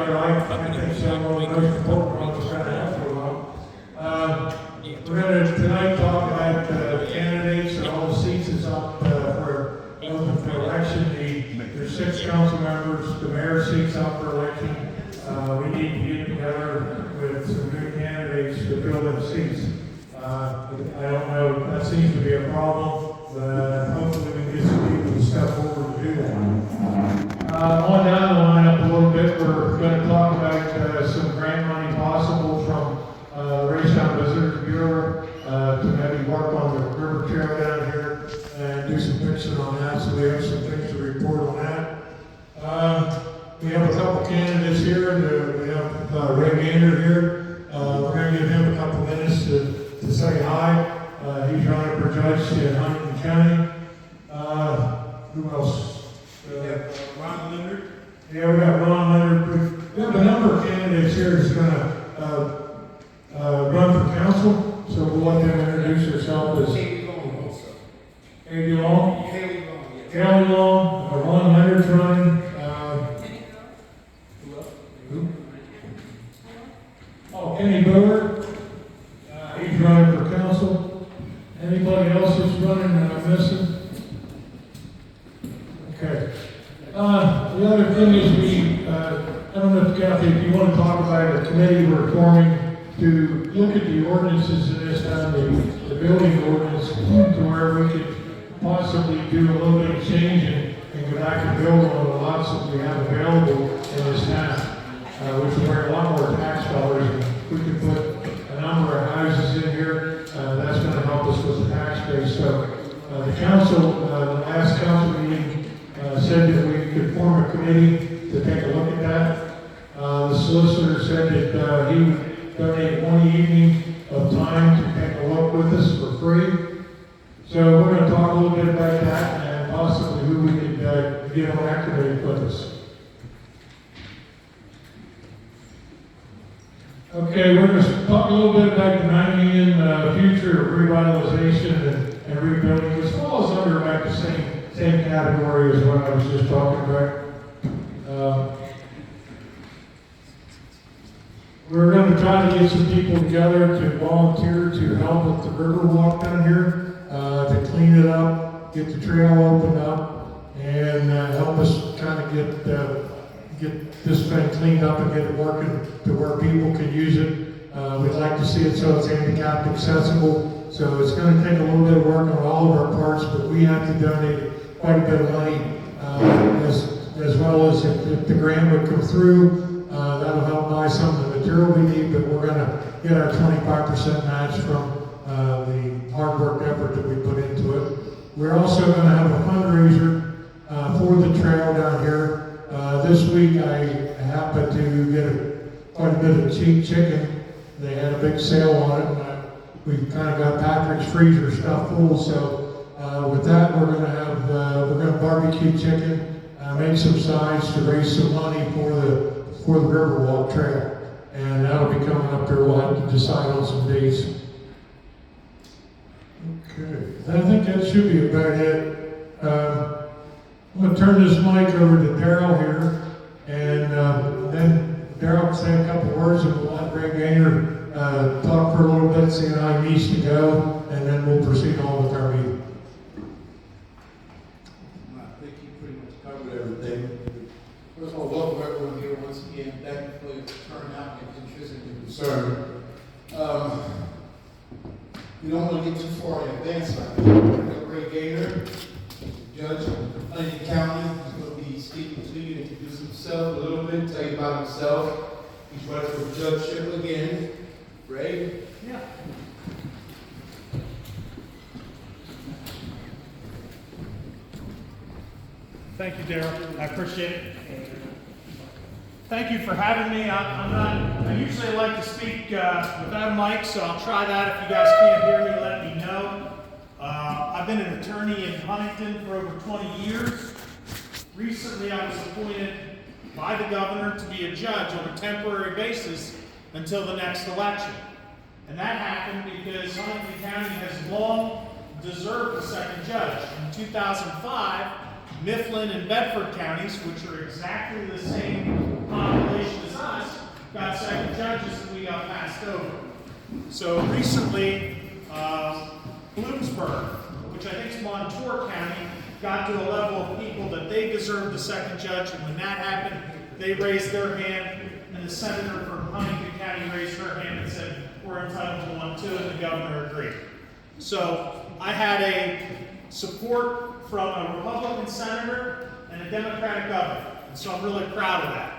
I think some of the most important ones we're going to have for a while. We're going to tonight talk about candidates and all the seats that's up for open for election. There's 6 council members, the mayor's seat's up for election. We need to get together with some good candidates to fill them seats. I don't know, that seems to be a problem, but hopefully we can get some people to step forward to do that. On down the line up a little bit, we're going to talk about some grant money possible from Raystown Visitors Bureau to maybe work on the river trail down here and do some fixing on that, so we have some things to report on that. We have a couple candidates here, and we have Ray Gaynor here. We're going to give him a couple minutes to say hi. He's running for judge in Huntington County. Who else? Ron Leonard. Yeah, we got Ron Leonard. We have a number of candidates here who's going to run for council, so we'll let them introduce themselves as Haley Long also. Haley Long. Haley Long, yes. Haley Long, Ron Leonard's running. Who else? Who? Oh, Kenny Brewer. He's running for council. Anybody else that's running that I'm missing? Okay. The other thing is I don't know if Kathy, if you want to talk about a committee we're forming to look at the ordinances in this town, the building ordinance, to where we could possibly do a little bit of change and go back and build on the lots that we have available in this town, which will bring a lot more tax dollars. And we could put a number of houses in here, that's going to help us with the tax base. So the council, the last council meeting, said that we could form a committee to take a look at that. The solicitor said that he would donate one evening of time to take a look with us for free. So we're going to talk a little bit about that and possibly who we could get on that committee with us. Okay, we're going to talk a little bit about the Mount Union future of revitalization and rebuilding, which falls under about the same category as what I was just talking about. We're going to try to get some people together to volunteer to help with the river walk down here, to clean it up, get the trail opened up, and help us kind of get this thing cleaned up and get it working to where people can use it. We'd like to see it so it's handicapped accessible. So it's going to take a little bit of work on all of our parts, but we have to donate quite a bit of money, as well as if the grant would come through, that'll help buy some of the material we need, but we're going to get our 25% match from the hard work effort that we put into it. We're also going to have a fundraiser for the trail down here. This week I happened to get quite a bit of cheap chicken. They had a big sale on it, and we kind of got Patrick's freezer stuff full, so with that, we're going to barbecue chicken, make some sides to raise some money for the Riverwalk Trail, and that'll be coming up there. We'll have to decide on some dates. Okay, I think that should be about it. I'm going to turn this mic over to Daryl here, and then Daryl can say a couple words, and we'll let Ray Gaynor talk for a little bit, see how he needs to go, and then we'll proceed on with our meeting. I think you pretty much covered everything. First of all, welcome everyone here once again. Thank you for your turnout and interest and concern. We don't want to get too far in advance right now. We've got Ray Gaynor, Judge of Huntington County. He's going to be speaking to you, introduce himself a little bit, tell you about himself. He's running for judgeship again. Ray? Yeah. Thank you, Daryl. I appreciate it. Thank you for having me. I usually like to speak without a mic, so I'll try that. If you guys can't hear me, let me know. I've been an attorney in Huntington for over 20 years. Recently, I was appointed by the governor to be a judge on a temporary basis until the next election. And that happened because Huntington County has long deserved a second judge. In 2005, Mifflin and Bedford counties, which are exactly the same population as passed over. So recently, Bloomsburg, which I think is Montour County, got to a level of people that they deserved a second judge, and when that happened, they raised their hand, and the senator from Huntington County raised her hand and said, we're entitled to one too, and the governor agreed. So I had a support from a Republican senator and a Democratic governor, and so I'm really proud of that.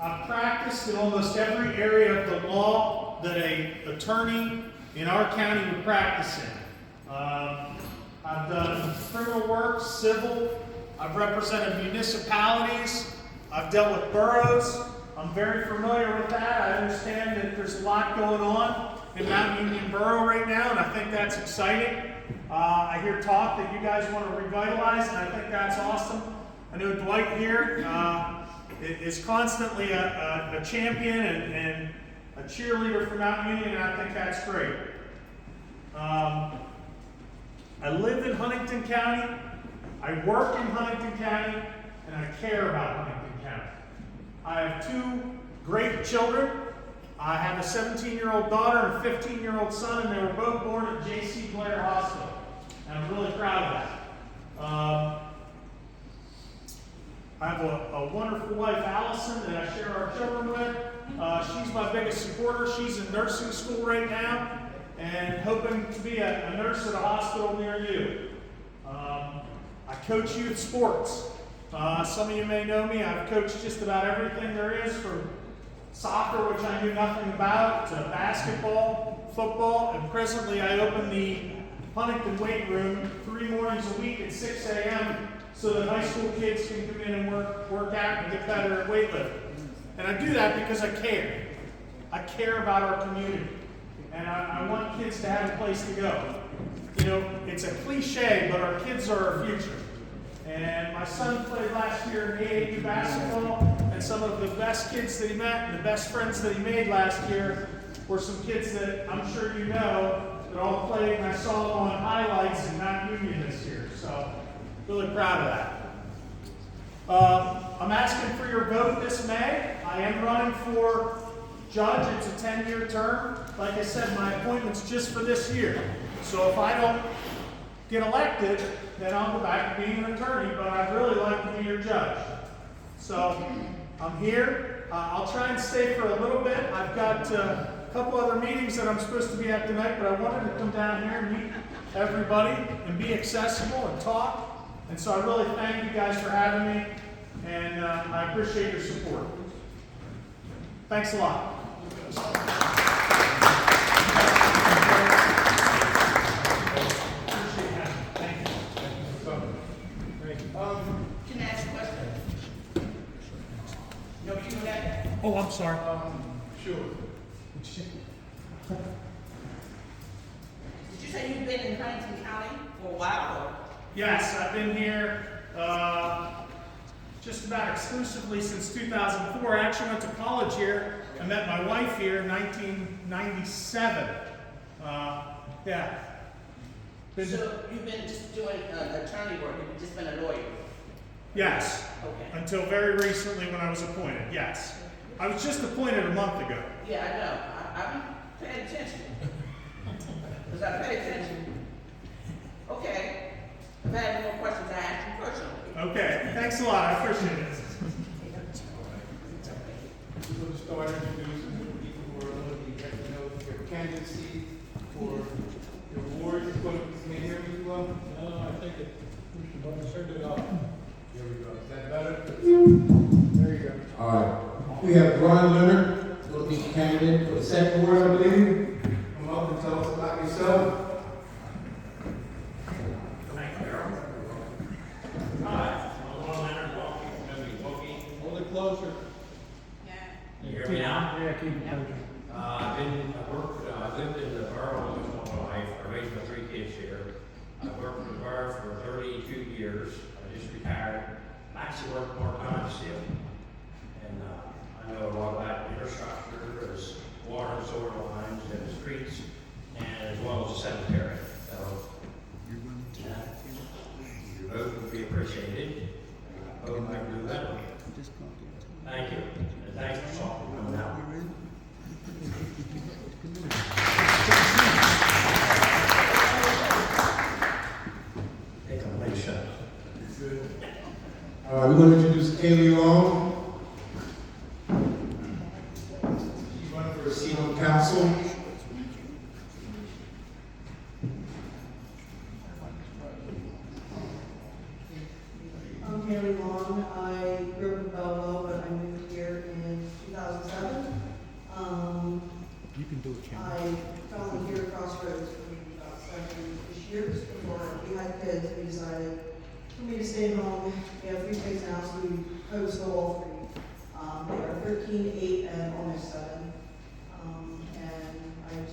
I've practiced in almost every area of the law that an attorney in our county would practice in. I've done criminal work, civil. I've represented municipalities. I've dealt with boroughs. I'm very familiar with that. I understand that there's a lot going on in Mount Union Borough right now, and I think that's exciting. I hear talk that you guys want to revitalize, and I think that's awesome. I know Dwight here is constantly a champion and a cheerleader for Mount Union, and I think that's great. I live in Huntington County, I work in Huntington County, and I care about Huntington County. I have two great children. I have a 17-year-old daughter and a 15-year-old son, and they were both born at J.C. Blair Hospital, and I'm really proud of that. I have a wonderful wife, Allison, that I share our children with. She's my biggest supporter. She's in nursing school right now and hoping to be a nurse at a hospital near you. I coach youth sports. Some of you may know me. I've coached just about everything there is, from soccer, which I knew nothing about, to basketball, football, and presently I open the Huntington weight room 3 mornings a week at 6 a.m. so that high school kids can come in and work out and get better at weightlifting. And I do that because I care. I care about our community. And I want kids to have a place to go. You know, it's a cliche, but our kids are our future. And my son played last year in AAU basketball, and some of the best kids that he met and the best friends that he made last year were some kids that I'm sure you know that all played, and I saw them on highlights in Mount Union this year. So, really proud of that. I'm asking for your vote this May. I am running for judge. It's a 10-year term. Like I said, my appointment's just for this year. So if I don't get elected, then I'll go back to being an attorney, but I'd really like to be your judge. So I'm here. I'll try and stay for a little bit. I've got a couple other meetings that I'm supposed to be at tonight, but I wanted to come down here and meet everybody and be accessible and talk. And so I really thank you guys for having me, and I appreciate your support. Thanks a lot. Can I ask a question? No Q&A? Oh, I'm sorry. Sure. Did you say you've been in Huntington County for a while? Or? Yes, I've been here just about exclusively since 2004. I actually went to college here. I met my wife here in 1997. Yeah. Been- So you've been just doing attorney work, you've just been a lawyer? Yes. Okay. Until very recently when I was appointed, yes. I was just appointed a month ago. Yeah, I know. I've been paying attention. Because I pay attention. Okay. If I have any more questions, I ask you personally. Okay, thanks a lot. I appreciate it. We're going to start introducing the people who are going to be getting to know your candidacy for the award. Can you hear me well? No, I think we should turn it off. Here we go. Is that better? There you go. All right. We have Ron Leonard, will be candidate for the second ward, I believe. Come up and tell us about yourself. Hold it closer. You hear me now? Yeah, keep it closer. I lived in the borough most of my life. I raised my 3 kids here. I worked in the borough for 32 years. I just retired. I actually work part-time still. And I know a lot about infrastructure, as water and sewer lines and the streets, and as well as the cemetery. So, your vote would be appreciated. I hope I can do better. Thank you. and thanks for coming out. Take a nice shot. All right, we're going to introduce Kaylee Long. She's running for a seat on council. I'm Haley Long. I grew up in Belleville, but I moved here in 2007. You can do it, I fell in here at Crossroads for about 7-ish years before we had kids. We decided for me to stay home. We have 3 kids now, so we homeschool all 3. They are 13, 8, and almost 7. And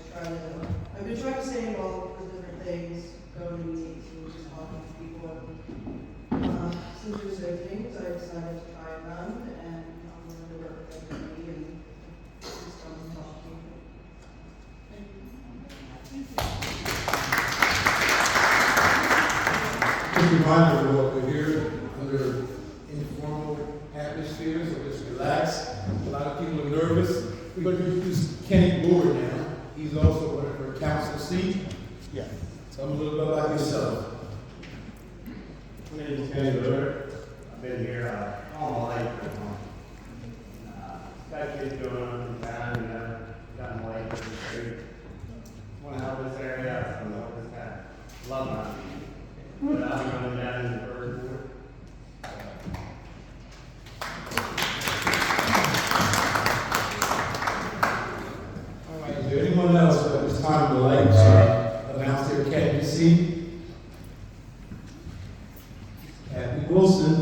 I've been trying to stay involved with different things, going to meetings, and just talking to people. Since there's openings, I decided to try and run, and I'm going to work with everybody and just come and talk to people. Just a reminder of what we're here under informal atmosphere, so just relax. A lot of people are nervous. We're going to introduce Kenny Board now. He's also running for a council seat. Yeah. Tell me a little bit about yourself. My name is Kenny Board. I've been here all my life. Got kids going on in town, and got my life in the street. Want to help this area, I want to help this guy. Love my people. But I'll be running down in the first ward. All right, is there anyone else at this time would like to announce their candidacy? Kathy Wilson.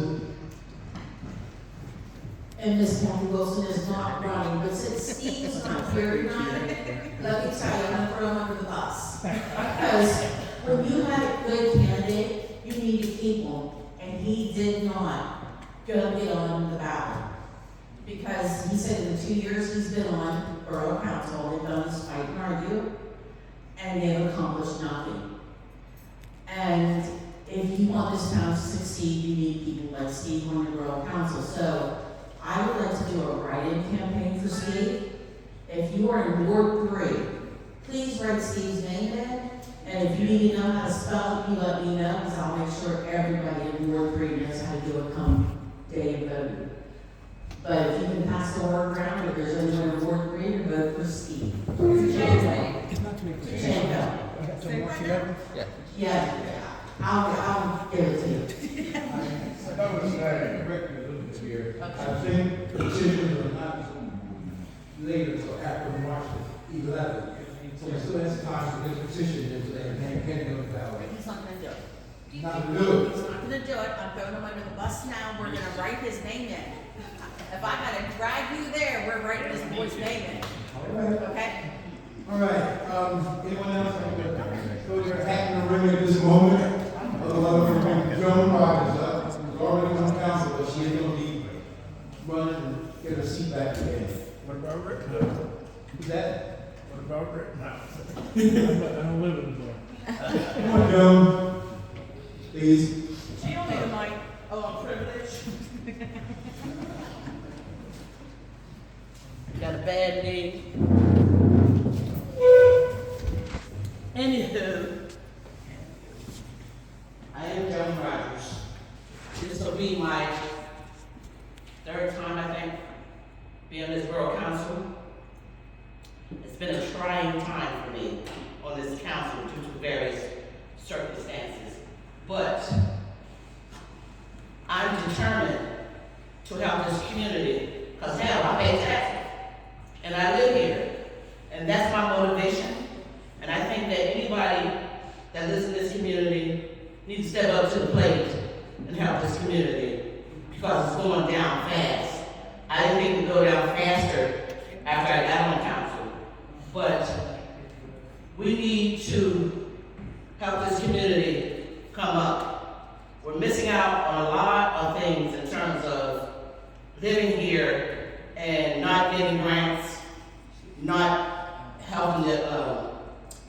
And Miss Kathy Wilson is not running, but since Steve's not here tonight, let me tell you, I'm gonna throw him under the bus. Because when you have a good candidate, you need to keep him, and he did not go get on the ballot. Because he said in the 2 years he's been on borough council, they've done is fight and argue, and they've accomplished nothing. And if you want this town to succeed, you need people like Steve on your borough council. So I would like to do a write-in campaign for Steve. If you are in Ward 3, please write Steve's name in. And if you need to know how to spell it, you let me know, because I'll make sure everybody in Ward 3 knows how to do it come day of voting. But if you can pass the word around, if there's anyone in Ward 3, to vote for Steve. Chango. Yeah, I'll give it to you. I was correct me a little bit here. I think petitions are not later until after March 11th. So we still have time to get a petition into there and get it on the ballot. He's not gonna do it. Not to do it. He's not gonna do it. I'm throwing him under the bus now. We're gonna write his name in. If I gotta drag you there, we're writing this boy's name in. Okay? All right, anyone else want to throw their hat in the ring at this moment? Otherwise, we're going to Joan Rogers up. She's already on council, but she ain't gonna be running and get her seat back again. What about Rick? Who's that? What about Rick? No. I don't live in the block. Come on, Joan. Please. She don't need a mic. Oh, I'm privileged. Got a bad knee. Anywho, I am Joan Rogers. This will be my 3rd time, I think, being on this borough council. It's been a trying time for me on this council due to various circumstances. But I'm determined to help this community, because hell, I pay taxes. And I live here. And that's my motivation. And I think that anybody that lives in this community needs to step up to the plate and help this community, because it's going down fast. I didn't think it would go down faster after I got on council. But we need to help this community come up. We're missing out on a lot of things in terms of living here and not getting grants, not helping the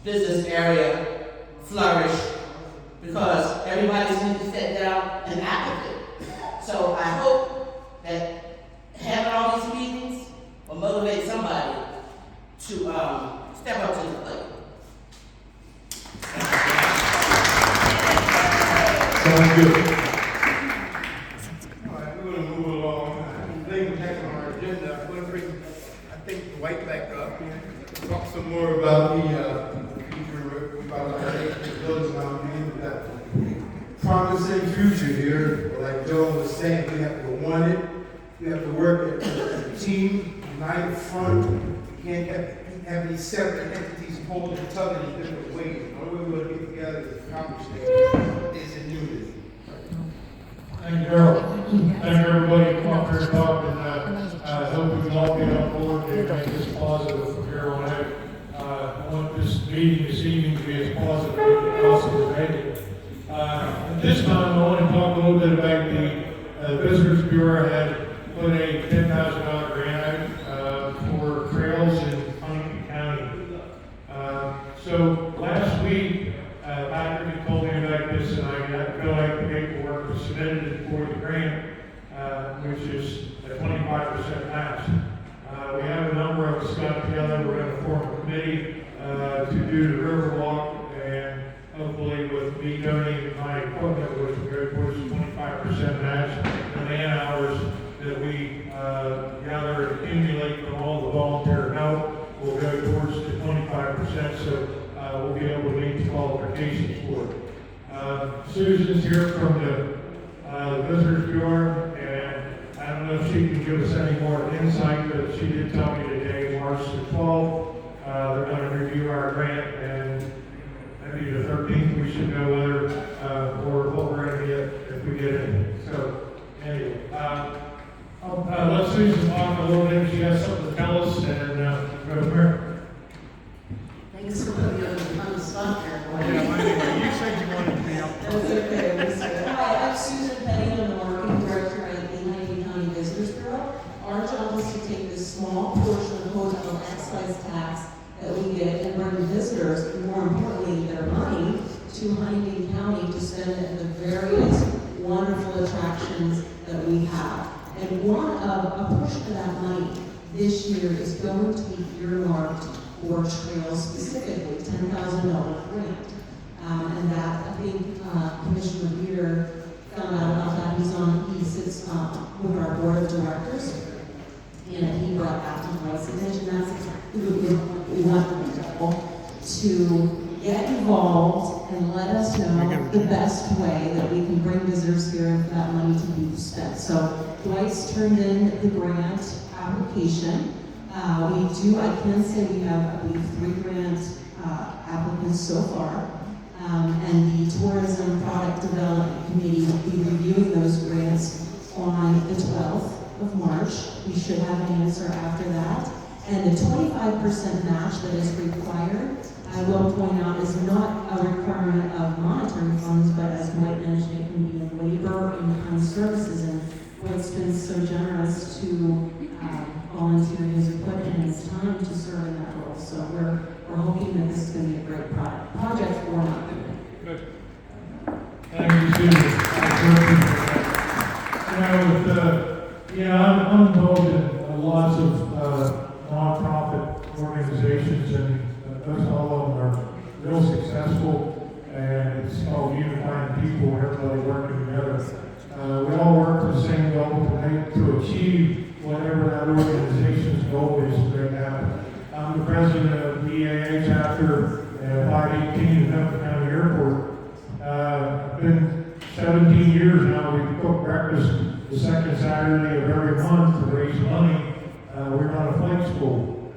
business area flourish, because everybody's going to sit down and apathy. So I hope that having all these meetings Mike back up. Talk some more about the building down here. We got promising future here. Like Joe was saying, we have to want it. We have to work as a team, united front. We can't have these separate entities pulling and tugging in different ways. The only way we're going to get together to accomplish things is in unity. Thank you, Harold. Thank everybody who come up here and talk, and I hope we can all get on board and make this positive from here on out. I want this meeting this evening to be as positive as we can possibly make it. At this time, I want to talk a little bit about the Visitors Bureau had put a $10,000 grant out for trails in Huntington County. So last week, Patrick had told me about this, and I filled out the paperwork and submitted it for the grant, which is a 25% match. We have a number of us got together. We're going to form a committee to do the river walk, and hopefully with me donating my equipment, which will go towards the 25% match, the man hours that we gather and accumulate from all the volunteer help will go towards the 25%. So we'll be able to meet the qualifications for it. Susan's here from the Visitors Bureau, and I don't know if she can give us any more insight, but she did tell me today, March the 12th, they're going to review our grant, and maybe the 13th we should know whether or what we're going to get if we get it. So anyway, let Susan talk a little bit. She has something to tell us, and go from there. Thanks for putting me on the spot here. You said you wanted to be up. That's okay. Hi, I'm Susan Penny. I'm the marketing director at the Huntington County Visitors Bureau. Our job is to take this small portion of the hotel excise tax that we get and bring visitors, and more importantly, their money to Huntington County to spend at the various wonderful attractions that we have. And a portion of that money this year is going to be earmarked for trails specifically, $10,000 grant. And that, I think, Commissioner Beer found out about that. He sits with our board of directors, and he brought that to my attention. That's exactly what we want people to get involved and let us know the best way that we can bring visitors here and for that money to be spent. So Dwight's turned in the grant application. I can say we have, I believe, 3 grant applicants so far. And the Tourism Product Development Committee will be reviewing those grants on the 12th of March. We should have an answer after that. And the 25% match that is required, I will point out, is not a requirement of monetary funds, but as Dwight mentioned, it can be in labor and kind services. And Dwight's been so generous to volunteer his equipment and his time to serve in that role. So we're hoping that this is going to be a great project for him. Good. Thank you, Susan. I'm involved in lots of nonprofit organizations, and those all of them are real successful, and it's called Unifying People, everybody working together. We all work for the same goal to achieve whatever that organization's goal is right now. I'm the president of the EAA chapter at 518 in Hamilton County Airport. I've been 17 years now. We cook breakfast the second Saturday of every month to raise money. We're not a flight school.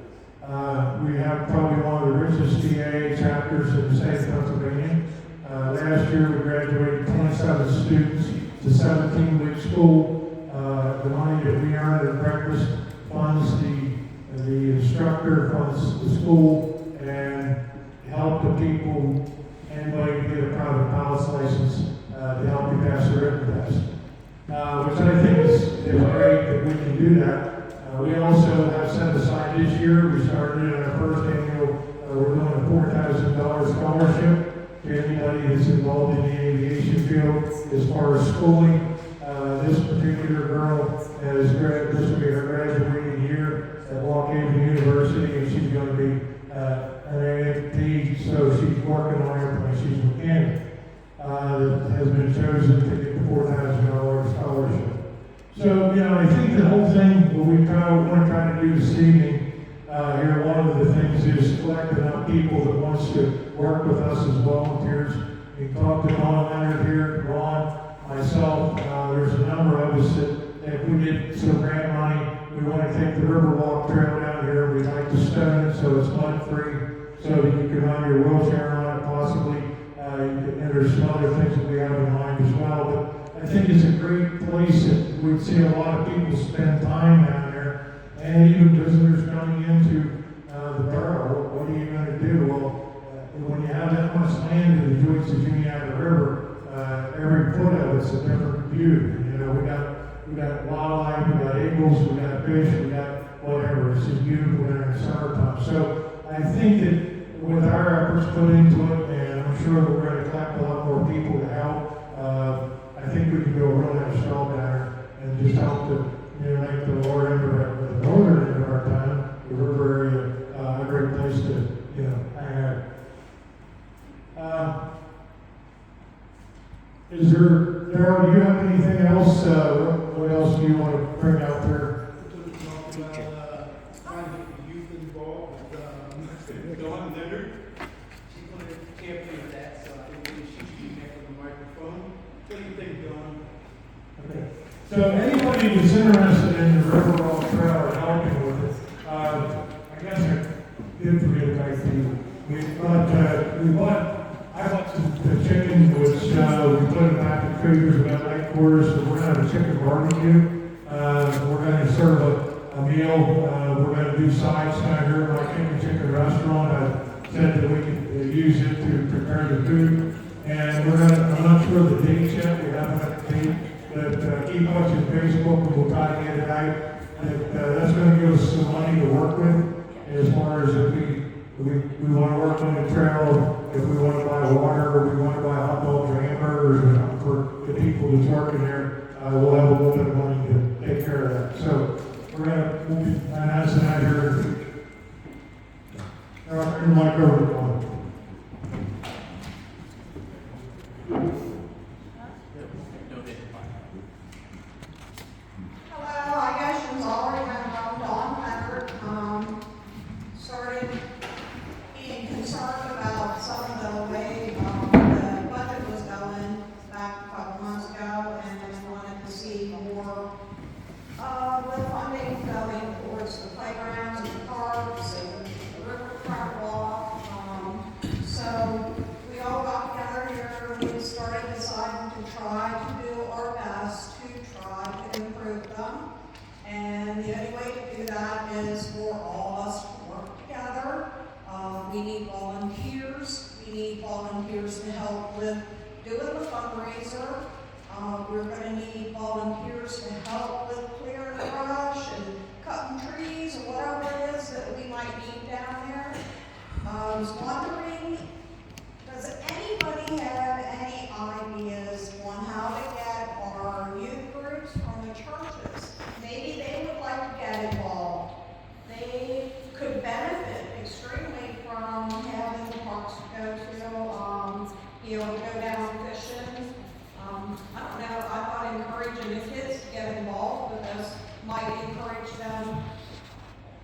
We have probably one of the richest EAA chapters in the state of Pennsylvania. Last year we graduated 27 students to 17-week school. The money that we earn at breakfast funds the instructor, funds the school, and help the people, anybody can get a private pilot's license to help you pass the written test. Which I think is great that we can do that. We also have set aside this year, we started in our first annual, we're doing a $4,000 scholarship to anybody that's involved in the aviation field as far as schooling. This particular girl this will be her graduating year at Waukegan University, and she's going to be an AFP, so she's working on airplanes. She's a mechanic that has been chosen to get the $4,000 scholarship. So, I think the whole thing, what we want to try to do this evening, here, one of the things is collecting up people that wants to work with us as volunteers. We talked to Ron Leonard here, Ron, myself, there's a number of us that if we get some grant money, we want to take the Riverwalk Trail down here. We'd like to stone it so it's mud-free, so that you can run your wheelchair on it possibly. And there's some other things that we have in mind as well. But I think it's a great place that we'd see a lot of people spend time down there. And even visitors coming into the borough, what are you going to do? Well, when you have that much land in the joints of Juniata River, every foot of it's a different view. You know, we got wildlife, we got eagles, we got fish, we got whatever. It's just beautiful in the summertime. So I think that with our efforts put into it, and I'm sure that we're going to collect a lot more people to help, I think we can do a real nice job down there and just help to, you know, make the northern end of our town, the river area, a great place to, you know, hang out. Is there, Darryl, do you have anything else? What else do you want to bring out there? Trying to get the youth involved with Dawn Leonard. She's going to champion that, so I think maybe she should be next on the microphone. What do you think, Dawn? Okay. So anybody that's interested in the Riverwalk Trail or helping with it, I guess I did forget about I bought the chicken, which we put it back in coolers about 8 quarters, so we're gonna have a chicken barbecue. We're gonna serve a meal. We're gonna do sides down here like in the chicken restaurant. I said that we could use it to prepare the food. And I'm not sure of the date yet. We haven't got the date. But keep watching Facebook and we'll try to get it out. That's going to give us some money to work with as far as if we want to work on the trail, if we want to buy water, or we want to buy hot dogs or hamburgers or something for the people that's working there, we'll have a little bit of money to take care of that. So we'll be announcing that here in the future. All right, turn the mic over to Dawn. Hello, I guess you've already met Dawn Leonard. Started being concerned about some of the way the budget was going back a couple months ago, and just wanted to see more with funding going towards the playgrounds and the parks and the riverfront walk. So we all got together here and we started deciding to try to do our best to try to improve them. And the only way to do that is for all of us to work together. We need volunteers. We need volunteers to help with doing the fundraiser. We're going to need volunteers to help with clearing the brush and cutting trees or whatever it is that we might need down there. I was wondering, does anybody have any ideas on how to get our youth groups from the churches? Maybe they would like to get involved. They could benefit extremely from having the parks to go to, be able to go down fishing. I don't know, I thought encouraging the kids to get involved with this might encourage them.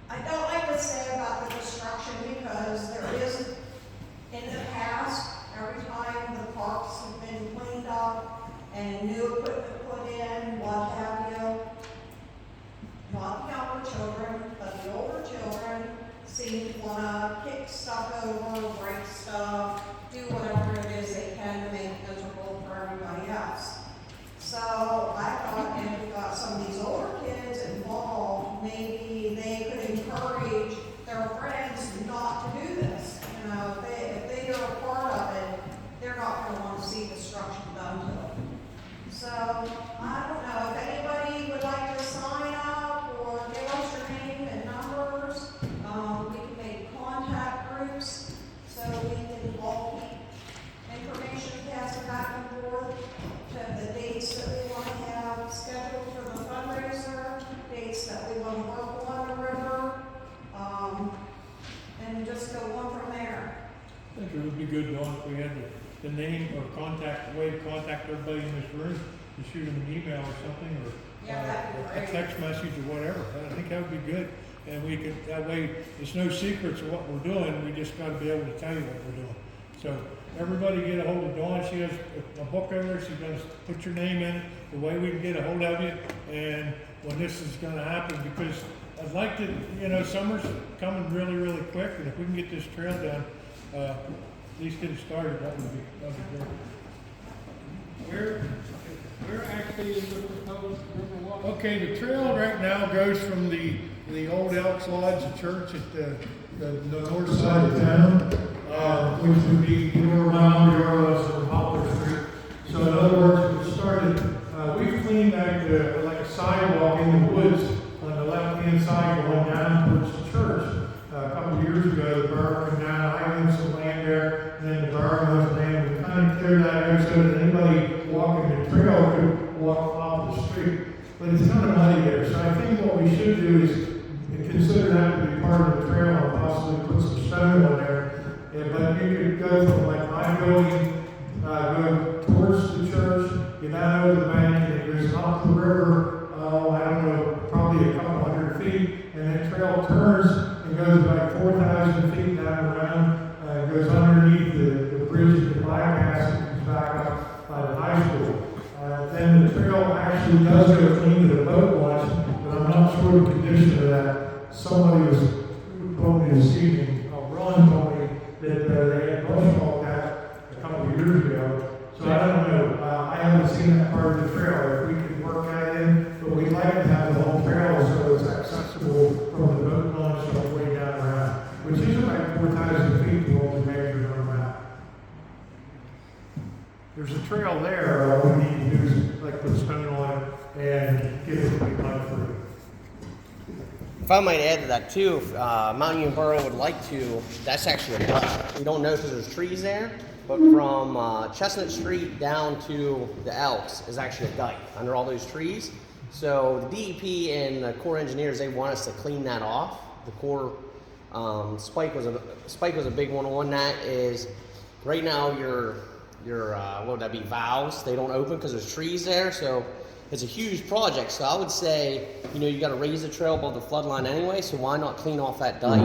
I don't like to say about the destruction because there is, in the past, every time the parks have been cleaned up and new equipment put in, what have you, not the younger children, but the older children seem to want to kick stuff over, break stuff, do whatever it is they can to make it miserable for everybody else. So I thought if we got some of these older kids involved, maybe they could encourage their friends not to do this. You know, if they are a part of it, they're not going to want to see destruction done to them. So I don't know if anybody would like to sign up or give us your name and numbers. We can make contact groups so we can all keep information passed back and forth to the dates that we want to have scheduled for the fundraiser, dates that we want to work on the river, and just go on from there. I think it would be good, Dawn, if we had the name or contact, way to contact everybody in this room, to shoot them an email or something, or Yeah, that'd be a great. text message or whatever. I think that would be good. and we could, that way, there's no secrets of what we're doing, we just gotta be able to tell you what we're doing. So, everybody get a hold of Dawn, she has a book over there, she's gonna put your name in it, the way we can get a hold of you, and when this is gonna happen, because I'd like to, you know, summer's coming really, really quick, and if we can get this trail done, at least get it started, that'd be great. Where actually is the proposed Riverwalk? Okay, the trail right now goes from the old Elks Lodge, the church at the north side of town, which would be your around your Poplar Street. So in other words, it started, we cleaned back like a sidewalk in the woods on the left-hand side going down towards the church. A couple of years ago, the borough came down, I owned some land there, and then the borough owns land. We kind of cleared that out so that anybody walking the trail could walk off the street. But it's kind of muddy there, so I think what we should do is consider that to be part of the trail and possibly put some stone on there. Yeah, but you could go from like my building, go towards the church, get down over the bank, and it goes up the river, I don't know, probably a couple hundred feet, and that trail turns and goes about 4,000 feet down around, goes underneath the bridge of the bypass and comes back up by the high school. Then the trail actually does go clean to the boat launch, but I'm not sure the condition of that. Somebody told me this evening, Ron told me that they had brush hauled that a couple of years ago. So I don't know. I haven't seen that part of the trail. If we could work that in, but we'd like to have the whole trail so it's accessible from the boat launch all the way down around, which is about 4,000 feet from what we measured on the map. There's a trail there. All we need to do is like put stone on it and get it to be mud free. If I might add to that too, if Mount Union Borough would like to, that's actually a dike. We don't know because there's trees there, but from Chestnut Street down to the Elks is actually a dike under all those trees. So the DEP and the Corps engineers, they want us to clean that off. The Corps Spike was a big one on that. Is right now your what would that be, valves, they don't open because there's trees there, so it's a huge project. So I would say, you know, you got to raise the trail above the flood line anyway, so why not clean off that dike?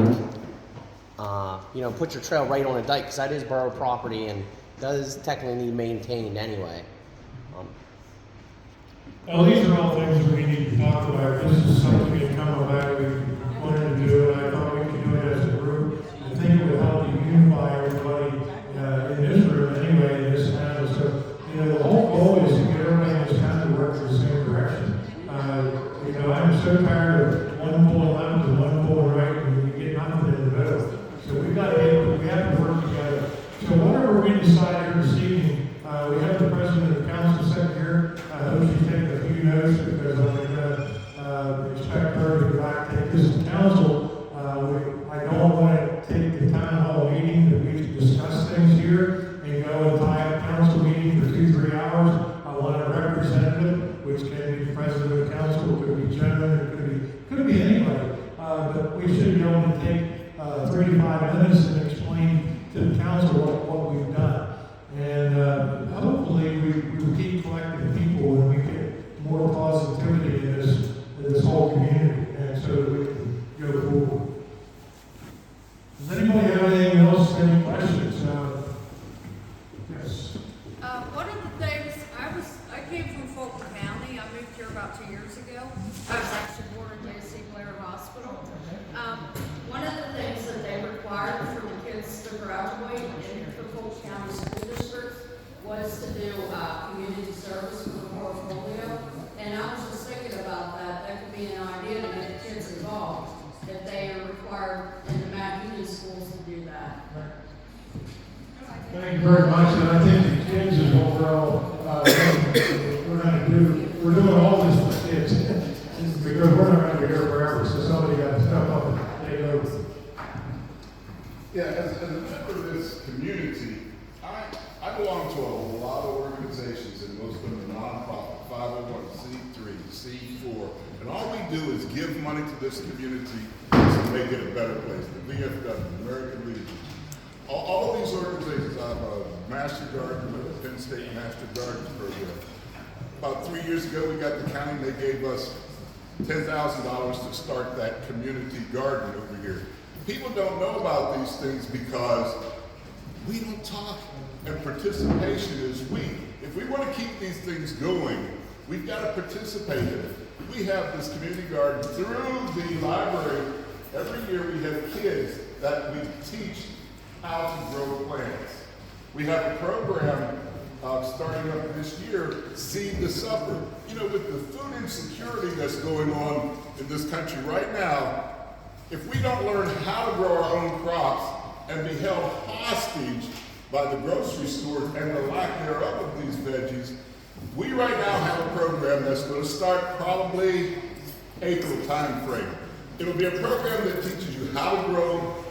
You know, put your trail right on a dike, because that is borough property and does technically need maintained anyway. Well, these are all things we need to talk about. This is something we can come about, we wanted to do it, I thought we could do it as a group. I think it would help to unify everybody in this room anyway, in this town. So, you know, the whole goal is to get everybody in this town to work in the same direction. You know, I'm so tired of one pulling left and one pulling right, and you get nothing in the middle. So we have to work together. So whatever we decide here this evening, we have the president of the council sitting here. I hope she's taking a few notes, because I'm going to expect her to go back and take this to council. I don't want to take the town hall meeting that we discuss things here and go and tie up council meeting for 2-3 hours. I want a representative, which can be the president of the council, it could be Joan, it could be anybody. But we should be able to take 3 to 5 minutes and explain to the council what we've done. And hopefully we will keep collecting people and we get more positivity in this whole community, and so that we can go forward. Does anybody have anything else, any questions? Yes. One of the things, I came from Fulton County. I moved here about 2 years ago. I was actually born in J.C. Blair Hospital. One of the things that they required for the kids to graduate in the Fulton County School District was to do community service for the portfolio. And I was just thinking about that. That could be an idea to get the kids involved if they are required in the Mount Union schools to do that. Thank you very much, and I think the kids is overall, we're going to do, we're doing all this for kids, because we're not going to be here forever, so somebody got to step up and take over. Yeah, as a member of this community, I belong to a lot of organizations, and most of them are nonprofit, 501c3, C4, and all we do is give money to this community to make it a better place. The VFW, the American Legion, all of these organizations. I have a Master Garden with the Penn State Master Gardens program. About 3 years ago, we got the county, they gave us $10,000 to start that community garden over here. People don't know about these things because we don't talk, and participation is weak. If we want to keep these things going, we've got to participate in it. We have this community garden through the library. Every year we have kids that we teach how to grow plants. We have a program starting up this year, Seed the Supper. You know, with the food insecurity that's going on in this country right now, if we don't learn how to grow our own crops and be held hostage by the grocery store and the lack thereof of these veggies, we right now have a program that's going to start probably April time frame. It'll be a program that teaches you how to grow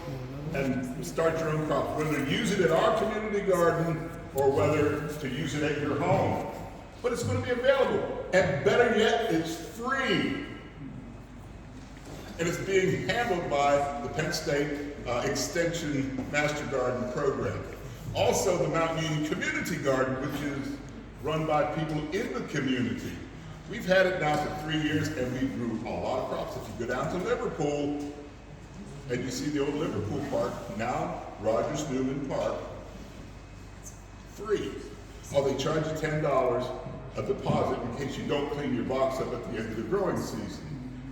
and start your own crops, whether to use it at our community garden or whether to use it at your home. But it's going to be available. And better yet, it's free. And it's being handled by the Penn State Extension Master Garden Program. Also, the Mount Union Community Garden, which is run by people in the community. We've had it now for 3 years, and we grew a lot of crops. If you go down to Liverpool, and you see the old Liverpool Park, now Rogers Newman Park, free. Oh, they charge you $10 a deposit in case you don't clean your box up at the end of the growing season.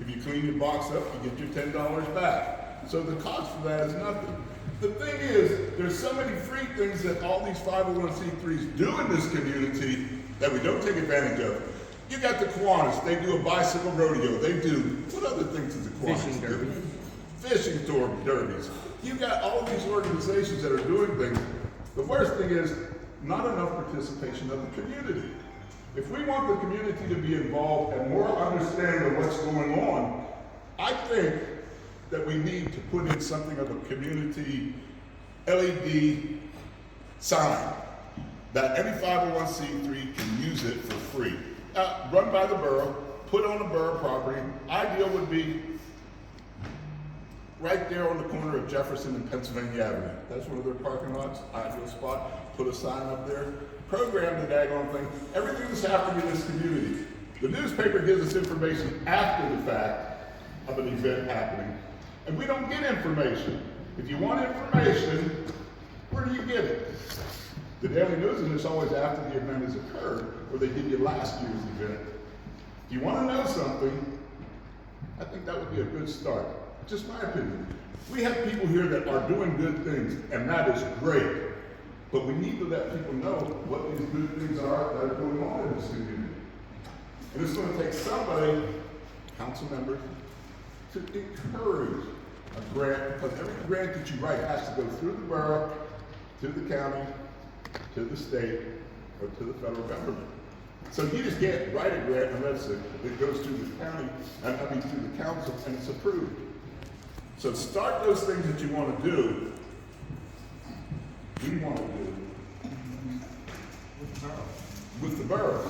If you clean your box up, you get your $10 back. So the cost for that is nothing. The thing is, there's so many free things that all these 501c3s do in this community that we don't take advantage of. You got the Kiwanis, they do a bicycle rodeo, they do, what other things does the Kiwanis do? Fishing derbies. You got all these organizations that are doing things. The worst thing is not enough participation of the community. If we want the community to be involved and more understand of what's going on, I think that we need to put in something of a community LED sign that any 501c3 can use it for free. Run by the borough, put on the borough property. Ideal would be right there on the corner of Jefferson and Pennsylvania Avenue. That's one of their parking lots, ideal spot. Put a sign up there. Program the daggone thing. Everything that's happening in this community. The newspaper gives us information after the fact of an event happening. And we don't get information. If you want information, where do you get it? The Daily News is always after the event has occurred, or they give you last year's event. If you want to know something, I think that would be a good start. Just my opinion. We have people here that are doing good things, and that is great. But we need to let people know what these good things are that are going on in this community. And it's going to take somebody, council members, to encourage a grant, because every grant that you write has to go through the borough, to the county, to the state, or to the federal government. So you just can't write a grant unless it goes through the county, through the council, and it's approved. So start those things that you want to do. We want to do with the borough.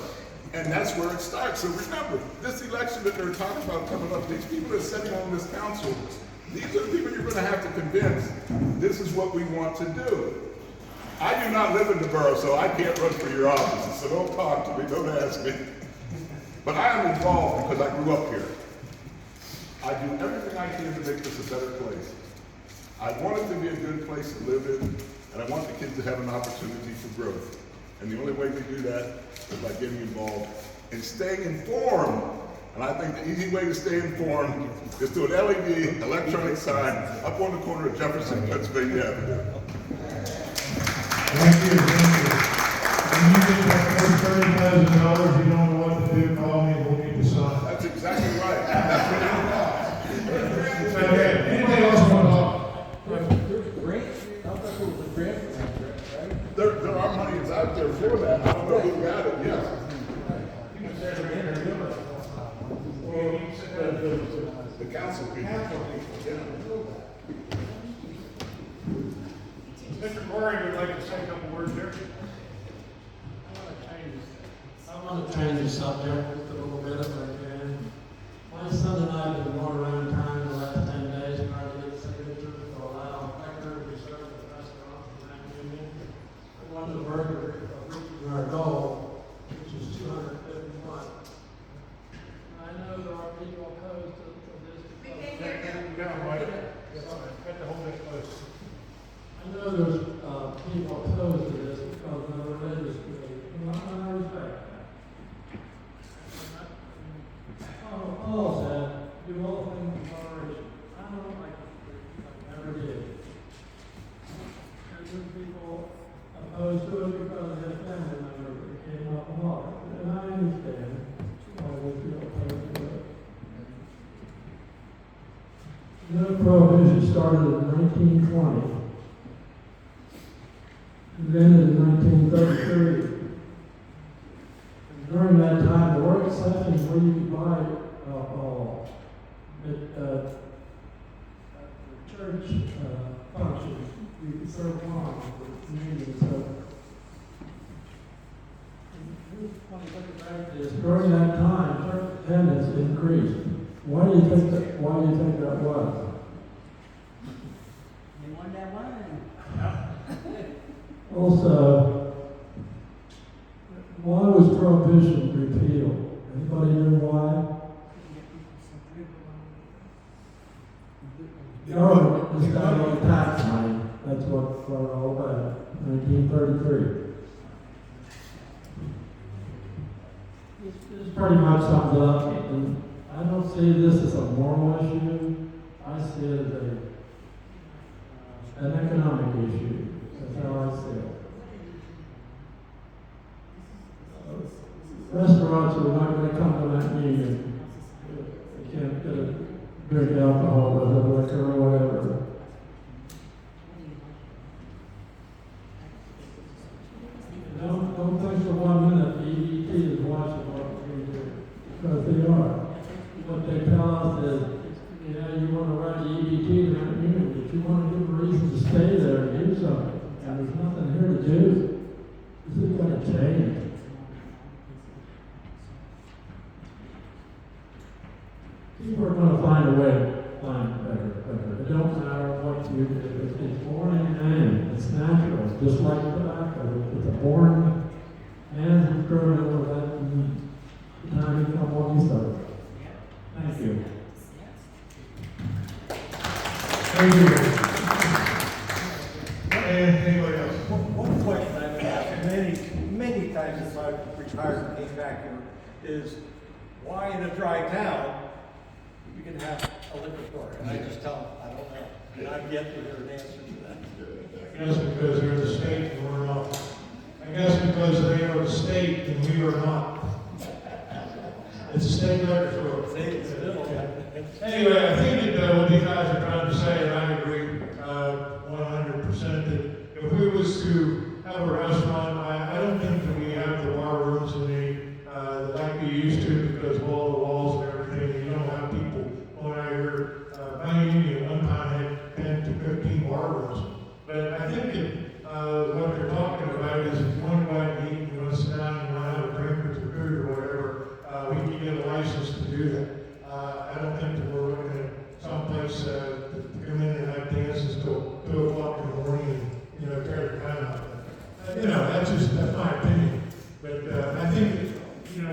And that's where it starts. So remember, this election that they're talking about coming up, these people that are sitting on this council, these are the people you're going to have to convince this is what we want to do. I do not live in the borough, so I can't run for your office. So don't talk to me, don't ask me. But I am involved because I grew up here. I do everything I can to make this a better place. I want it to be a good place to live in, and I want the kids to have an opportunity for growth. And the only way we do that is by getting involved and staying informed. And I think the easy way to stay informed is to an LED electronic sign up on the corner of Jefferson and Pennsylvania Avenue. Thank you. When you get that first $30,000, you don't know what to do, call me, we'll need to sign. That's exactly right. That's what it is. Okay, anybody else want to talk? There's a grant, I thought there was a grant for that, right? There are monies out there for that. I don't know who got it, yes. The council people. Yeah. Mr. Corey would like to say a couple words here. I want to change the subject just a little bit if I can. My son and I have been going around town the last 10 days trying to get signatures to allow factory to serve the restaurant in that union. I want to burger of reaching our goal, which is 251. I know there are people do all things in moderation. I don't like it, I never did. And some people opposed to it because their family members became alcoholics, and I understand why they feel opposed to it. The prohibition started in 1920. It ended in 1933. And during that time, there were exceptions where you could buy alcohol at the church functions. You could serve wine for the community. So, during that time, church attendance increased. Why do you think that? Why do you think that was? You want that wine? Also, why was prohibition repealed? Anybody know why? Government is got on tax money. That's what brought it all back. 1933. This pretty much sums it up. And I don't see this as a moral issue. I see it as an economic issue. That's how I see it. Restaurants are not going to come to that meeting. They can't get a drink alcohol with it, liquor or whatever. Don't think for 1 minute the EDT is watching what we do, because they are. What they tell us is, you want to run the EDT to that meeting, but you want to give a reason to stay there and do something. And there's nothing here to do. This is going to change. People are going to find a way to find better. It don't matter what you do. It's born in man. It's natural. It's just like tobacco. It's a born man who's grown with that from the time he come on these earth. Thank you. Thank you. And anybody else? One question I've asked many times since I retired and came back here is why in a dry town you can have a liquor store? And I just tell them, I don't know. And I've yet to hear an answer to that. I guess because they're the state and we're not. I guess because they are the state and we are not. It's a state liquor store. Anyway, I think that what you guys are trying to say, and I agree 100%, that if we was to have a restaurant, I don't think that we have the bar rooms in the like we used to because of all the walls and everything. You don't have people going out here. Banging, one time had 10 to 15 bar rooms. But I think that what they're talking about is if you want to go out and eat, you want to sit down and you want to have a drink with your food or whatever, we can get a license to do that. I don't think that we're looking at someplace to come in and have dances till 2 o'clock in the morning and, tear the town out. That's my opinion. But I think that,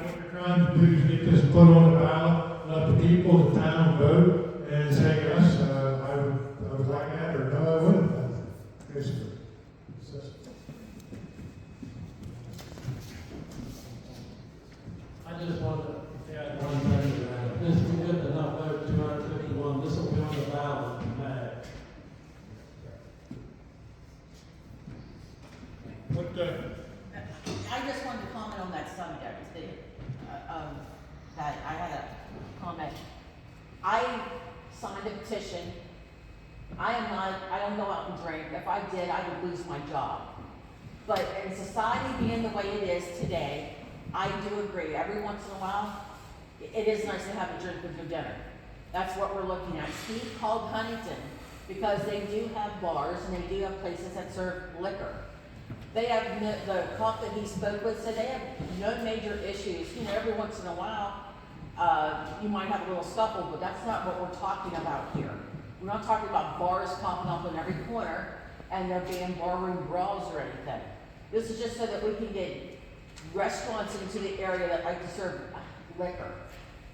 what you're trying to do is get this put on the ballot, let the people of the town vote, and say, yes, I would like that, or no, I wouldn't. Basically. I just want to add one thing to that. This we get enough vote, 251. This will be on the ballot in May. I just wanted to comment on that subject, that I had a comment. I signed a petition. I don't go out and drink. If I did, I would lose my job. But in society being the way it is today, I do agree. Every once in a while, it is nice to have a drink with your dinner. That's what we're looking at. Steve called Huntington because they do have bars and they do have places that serve liquor. They have the cop that he spoke with said they have no major issues. Every once in a while, you might have a little scuffle, but that's not what we're talking about here. We're not talking about bars popping up in every corner and there being barroom brawls or anything. This is just so that we can get restaurants into the area that like to serve liquor.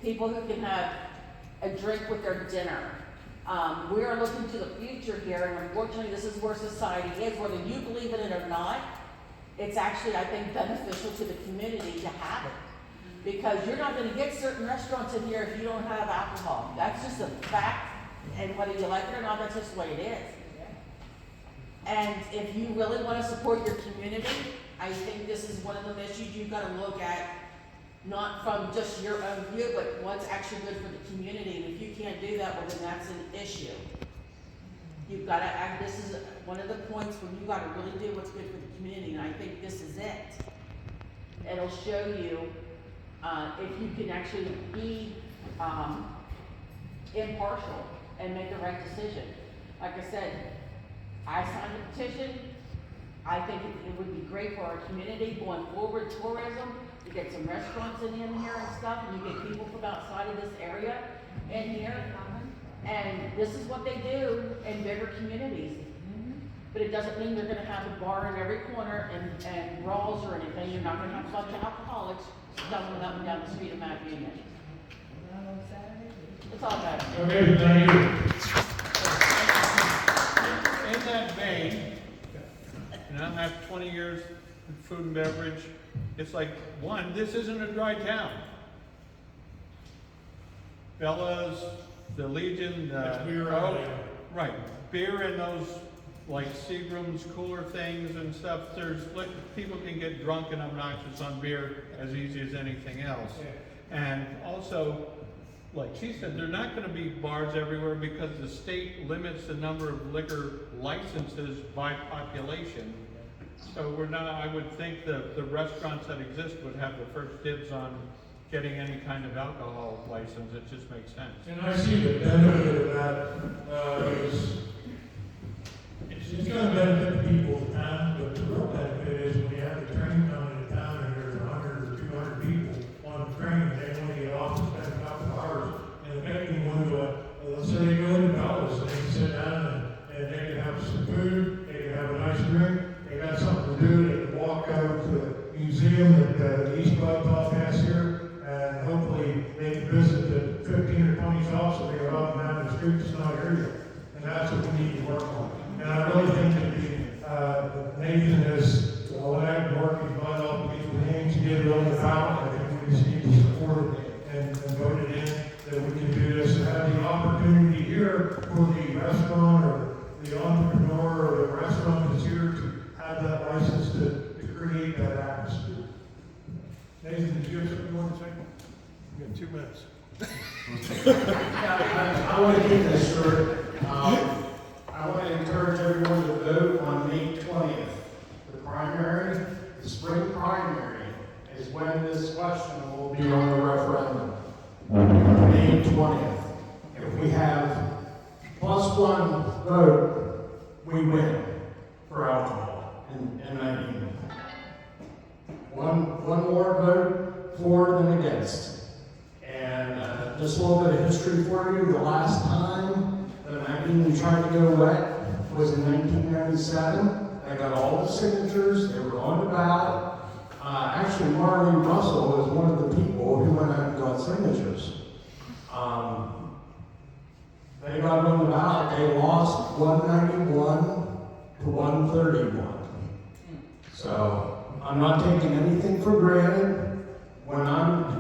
People who can have a drink with their dinner. We are looking to the future here, and unfortunately this is where society is. Whether you believe in it or not, it's actually, I think, beneficial to the community to have it. Because you're not gonna get certain restaurants in here if you don't have alcohol. That's just a fact, and whether you like it or not, that's just the way it is. And if you really wanna support your community, I think this is one of the issues you've gotta look at, not from just your own view, but what's actually good for the community. And if you can't do that, well, then that's an issue. You've gotta act, this is one of the points where you gotta really do what's good for the community, and I think this is it. It'll show you, if you can actually be, impartial and make the right decision. Like I said, I signed a petition. I think it would be great for our community going forward, tourism, to get some restaurants in here and stuff, and you get people from outside of this area in here. And this is what they do in bigger communities. But it doesn't mean they're gonna have a bar in every corner and brawls or anything. You're not gonna have a bunch of alcoholics stumbling up and down the street of Mount Union. It's all bad. Okay, thank you. In that vein, and I have 20 years in food and beverage, it's like, one, this isn't a dry town. Bella's, the Legion, That's beer oh, only. right, beer and those like Seagram's cooler things and stuff. There's like, people can get drunk and obnoxious on beer as easy as anything else. And also, like she said, they're not going to be bars everywhere because the state limits the number of liquor licenses by population. So we're not, I would think the restaurants that exist would have the first dibs on getting any kind of alcohol license. It just makes sense. And I see the benefit of that, it's gonna benefit the people of town, but the real benefit is when you have the train coming to town and there's 100 or 200 people on the train, they want to get off and spend a couple hours, and make them want to, let's say they go to Bella's, and they can sit down and they can have some food, they can have a nice drink, they got something to do, they can walk over to the museum that the East Bud Pub has here, and hopefully they can visit the 15 or 20 shops that they are up and down the streets in our area. And that's what we need to work on. And I really think that Nathan has allowed to work his butt off to get the names, to get it on the ballot. I think we just need to support it and vote it in, that we can do this and have the opportunity here for the restaurant or the entrepreneur or the restaurant that's here to have that license to create that atmosphere. Nathan, did you have something you want to say? You got 2 minutes. I want to keep this short. I want to encourage everyone to vote on May 20th. The primary, the spring primary, is when this question will be on the referendum. May 20th. If we have +1 vote, we win for alcohol in that evening. One more vote for than against. And just a little bit of history for you. The last time that Maggie tried to go wet was in 1997. I got all the signatures. They were on the ballot. Actually, Marlene Russell was one of the people who went out and got signatures. They got on the ballot. They lost 191 to 131. So I'm not taking anything for granted.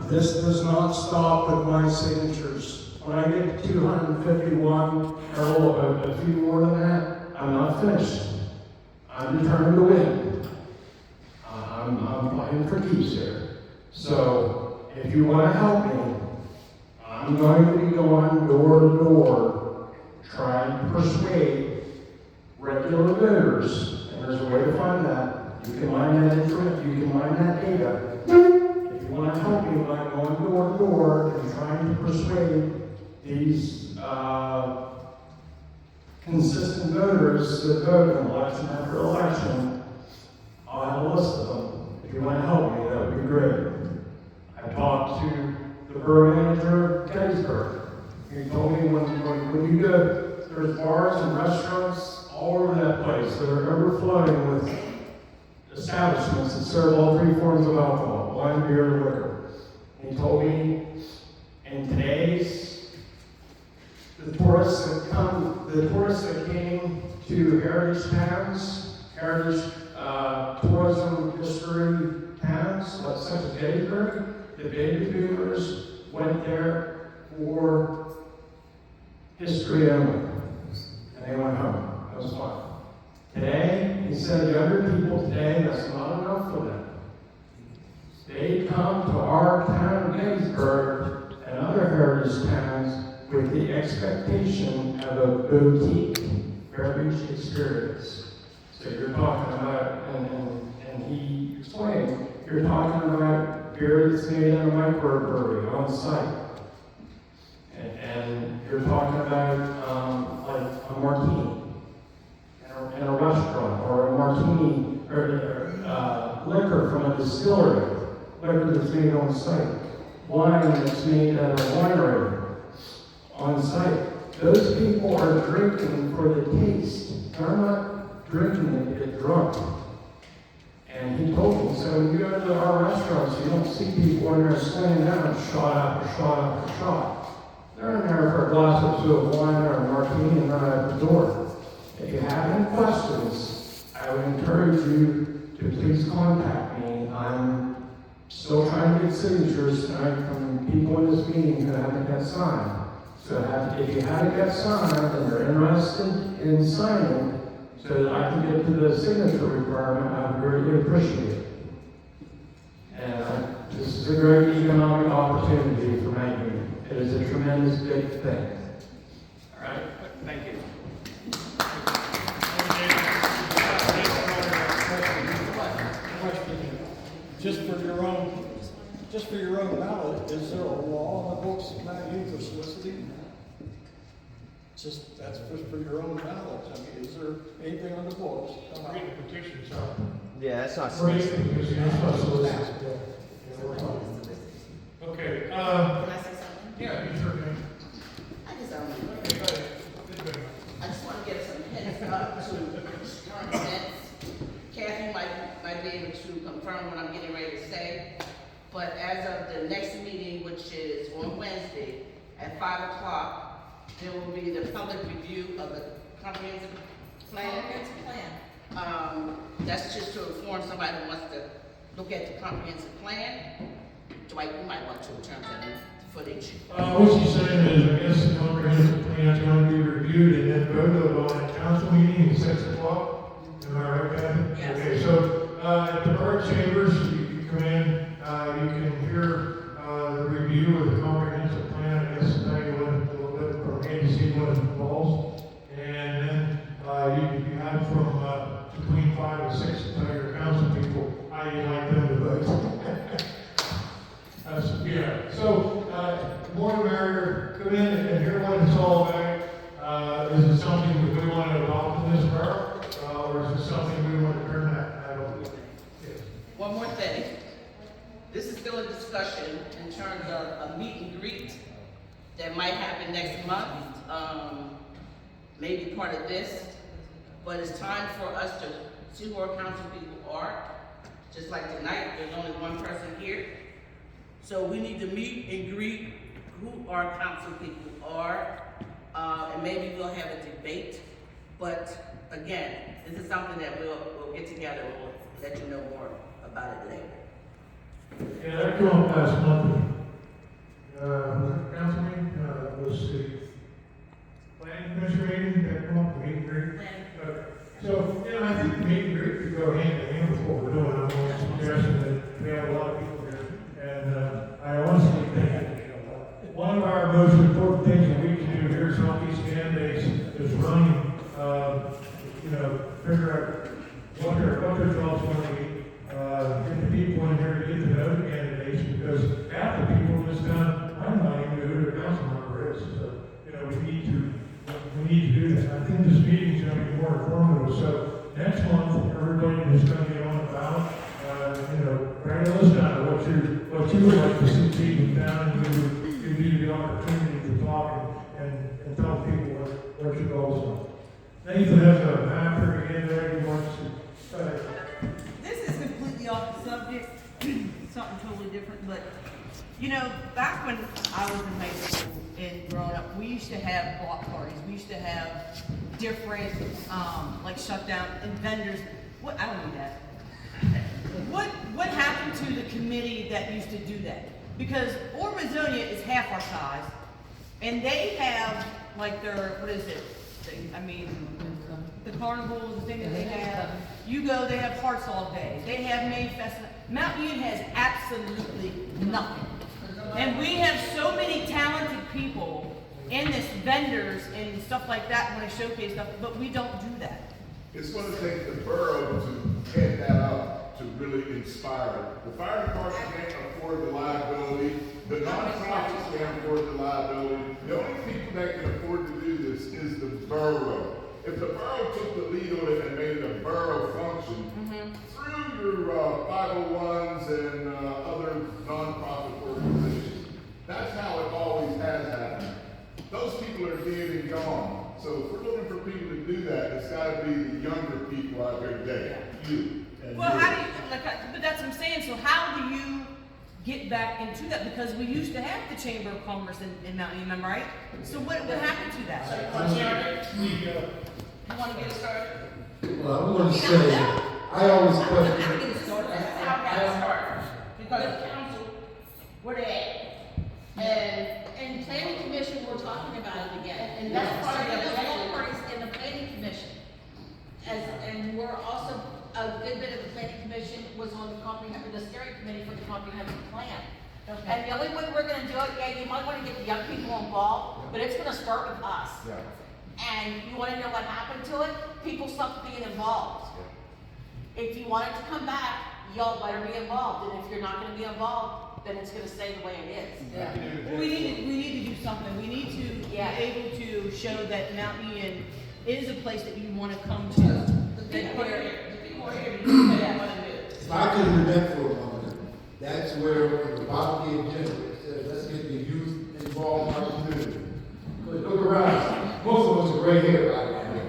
This does not stop with my signatures. When I get to 251, or a few more than that, I'm not finished. I'm determined to win. I'm playing for keeps here. So, if you want to help me, I'm going to be going door to door, trying to persuade regular voters, and there's a way to find that. You can mine that you can mine that data. If you want to help me by going door to door and trying to persuade these consistent voters that vote election after election, I'll have a list of them. If you want to help me, that would be great. I talked to the borough manager of Gettysburg. He told me when you go, there's bars and restaurants all over that place that are overflowing with establishments that serve all 3 forms of alcohol, wine, beer, and liquor. He told me in today's, the tourists that came to heritage towns, heritage tourism history towns, such as Gettysburg, the baby boomers went there for history only, and they went home. That was fine. Today, he said younger people today, that's not enough for them. They come to our town of Gettysburg and other heritage towns with the expectation of a boutique beverage experience. So you're talking about, and he explained, you're talking about beer that's made in a microbrewery on site. And you're talking about like a martini in a restaurant, or a martini, or liquor from a distillery, liquor that's made on site, wine that's made at a winery on site. Those people are drinking for the taste. They're not drinking to get drunk. And he told me, so when you go to our restaurants, you don't see people in there sitting down shot after shot after shot. They're in there for a glass or two of wine or a martini and run out the door. If you have any questions, I would encourage you to please contact me. I'm still trying to get signatures tonight from people in this meeting who haven't got signed. So if you haven't got signed and you're interested in signing, so that I can get to the signature requirement, I would greatly appreciate it. And this is a great economic opportunity for Maine. It is a tremendous big thing. All right, thank you. Just for your own ballot, is there a law in the books about you for soliciting? That's just for your own ballot. I mean, is there anything on the books? Read the petition, so. Yeah, that's not Read soliciting. the petition, it's not soliciting. Okay, Can I say something? yeah, you sure can. I just don't know. Okay, go ahead. I just want to get some heads up to current events. Kathy might be able to confirm what I'm getting ready to say. But as of the next meeting, which is on Wednesday at 5 o'clock, there will be the public review of the comprehensive plan. That's just to inform somebody who wants to look at the comprehensive plan. Dwight, you might want to turn to the footage. What she's saying is, I guess the comprehensive plan is going to be reviewed and then voted on at council meeting at 6 o'clock. Am I right, Kathy? Yes. Okay, so, at the Park Chambers, you come in, you can hear, the review of the comprehensive plan. I guess tell you a little bit from A to Z what it involves. And then, you have from, between 5 and 6 to tell your council people how you'd like them to vote. Yeah, so, more the merrier, come in and hear what it's all about. Is it something that we want to adopt in this borough, or is it something we want to turn that over? Yes. One more thing. This is still a discussion in terms of a meet and greet that might happen next month. Maybe part of this, but it's time for us to see who our council people are. Just like tonight, there's only one person here. So we need to meet and greet who our council people are, and maybe we'll have a debate. But again, this is something that we'll get together and we'll let you know more about it later. Yeah, that came up last month. Council meeting, was the planning commission meeting that come up, meet and greet. So, I think the meet and greet could go hand in hand with what we're doing. I'm only suggesting that we have a lot of people here. And, I honestly think that one of our most important things that we can do here at Southeast Candidates is running, figure out what their jobs are going to be. Get the people in here to get to know the candidates, because half the people in this town, I'm not even know who their council member is. So, we need to do that. I think this meeting is going to be more informative. So next month, everybody is going to get on the ballot. Write a list down of what you would like to see people down, and give you the opportunity to talk and tell people what your goals are. Nathan has a map here again there. He wants to. This is completely off the subject, something totally different, but back when I was in high school and growing up, we used to have block parties. We used to have different, shutdown and vendors. I don't need that. What happened to the committee that used to do that? Because Ormazonia is half our size, and they have like their, what is it? The carnival, the thing that they have. You go, they have Hearts All Day. They have May Festival. Mount Union has absolutely nothing. And we have so many talented people in this, vendors and stuff like that when I showcase stuff, but we don't do that. It's going to take the borough to head that up to really inspire it. The fire department can't afford the liability. The nonprofits can't afford the liability. The only people that can afford to do this is the borough. If the borough took the lead on it and made it a borough function, through your 501s and other nonprofit organizations, that's how it always has happened. Those people are dead and gone. So if we're looking for people to do that, it's got to be the younger people out there today. You. And Well, you. how do you, but that's what I'm saying, so how do you get back into that? Because we used to have the Chamber of Commerce in Mount Union, right? So what happened to that? You want to get it started? Well, I want to say, I always question. How get it started? That's how I got it started. Because the council, where they at? And planning commission, we're talking about it again. And that's part of the all parties in the planning commission. And we're also, a good bit of the planning commission was on the steering committee for the comprehensive plan. Okay. And the only way we're gonna do it, yeah, you might wanna get the young people involved, but it's gonna start with us. Yeah. And you wanna know what happened to it? People stopped being involved. If you want it to come back, y'all better be involved, and if you're not gonna be involved, then it's gonna stay the way it is. Well, we need to do something. We need to be able to show that Mount Union is a place that you want to come to. The people are here to do what they wanna do. If I could remember for a moment, that's where the body of general said, let's get the youth involved in our community. But look around, most of us are gray hair right now.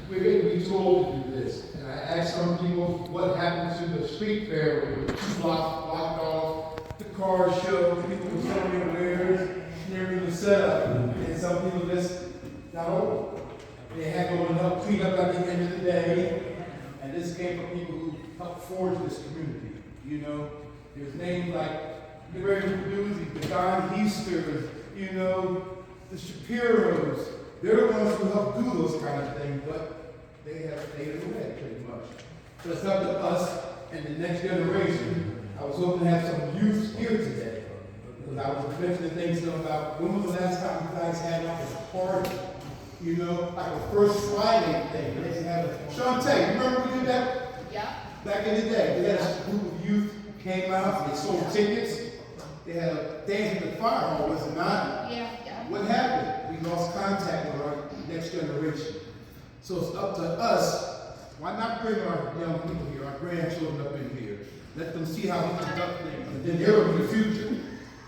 We're going to be told to do this. And I asked some people what happened to the street fair when the 2 blocks blocked off, the car show, people were selling their wares, and everything was set up. And some people just got over. They had to go and help clean up at the end of the day. And this came from people who helped forge this community. You know, there's names like the Ray Doozy, the Don Easter, you know, the Shapiros. They're the ones who help do those kind of things, but they have faded away pretty much. So it's up to us and the next generation. I was hoping to have some youth here today, because I was mentioning things about when was the last time you guys had like a party? You know, like a first Friday thing. They have a Shantae, remember we did that? Yeah. Back in the day, they had a group of youth came out, they sold tickets. They had a dance at the fire hall, was it not? Yeah. What happened? We lost contact with our next generation. So it's up to us. Why not bring our young people here, our grandchildren up in here? Let them see how we conduct things. And then they'll be the future.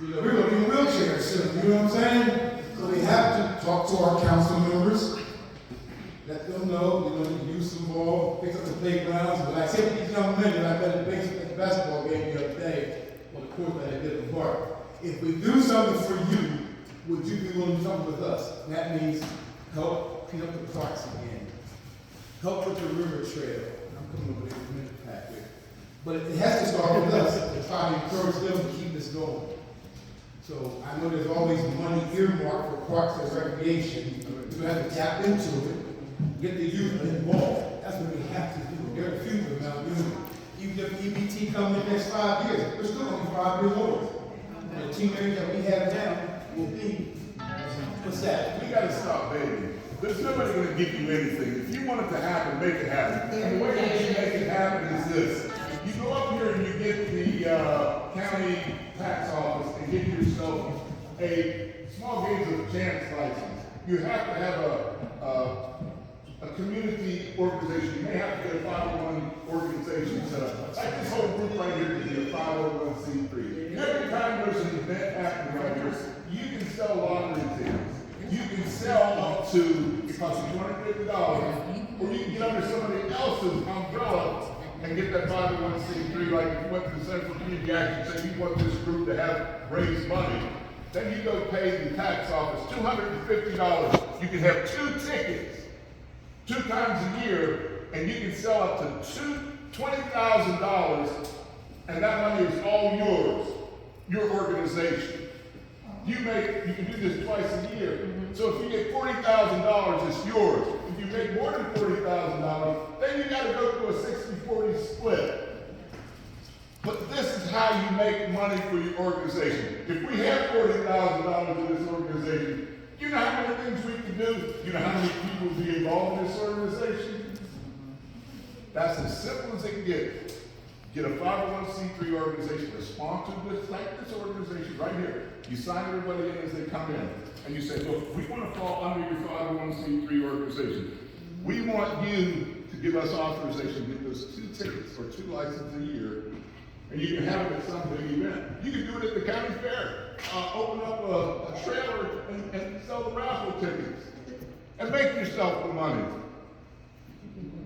You know, we're going to be in wheelchairs soon, you know what I'm saying? So we have to talk to our council members. Let them know, you know, the youth involved, fix up the playgrounds. But I said to these young men that I bet the basic basketball game the other day on the court that I did in the park. If we do something for you, would you be willing to come with us? That means help clean up the parks again. Help with the river trail. I'm coming over there in a minute, Patrick. But it has to start with us to try to encourage them to keep this going. So I know there's always money earmarked for parks and recreation. You have to tap into it, get the youth involved. That's what we have to do. They're the future of Mount Union. Even if EBT comes in the next 5 years, we're still going to be 5 years old. And the teenagers that we have now will be, what's that? We gotta stop begging. There's nobody gonna give you anything. If you want it to happen, make it happen. And the way that you make it happen is this. You go up here and you get the county tax office and get yourself a small games of chance license. You have to have a community organization. You may have to get a 501 organization set up. Like this whole group right here to be a 501c3. Every time there's an event happening right here, you can sell lottery tickets. You can sell up to, it costs you $250, or you can get under somebody else's umbrella and get that 501c3, like you went to the Central Community Action, say you want this group to have raised money. Then you go pay the tax office $250. You can have 2 tickets 2 times a year, and you can sell up to $20,000, and that money is all yours. your organization. You can do this twice a year. So if you get $40,000, it's yours. If you make more than $40,000, then you gotta go through a 60-40 split. But this is how you make money for your organization. If we have $40,000 in this organization, you know how many things we can do? You know how many people will be involved in this organization? That's as simple as it can get. Get a 501c3 organization, respond to this, like this organization right here. You sign everybody in as they come in. And you say, look, we want to fall under your 501c3 organization. We want you to give us authorization to get those 2 tickets or 2 licenses a year. And you can have it at some big event. You can do it at the county fair. Open up a trailer and sell the raffle tickets. And make yourself the money.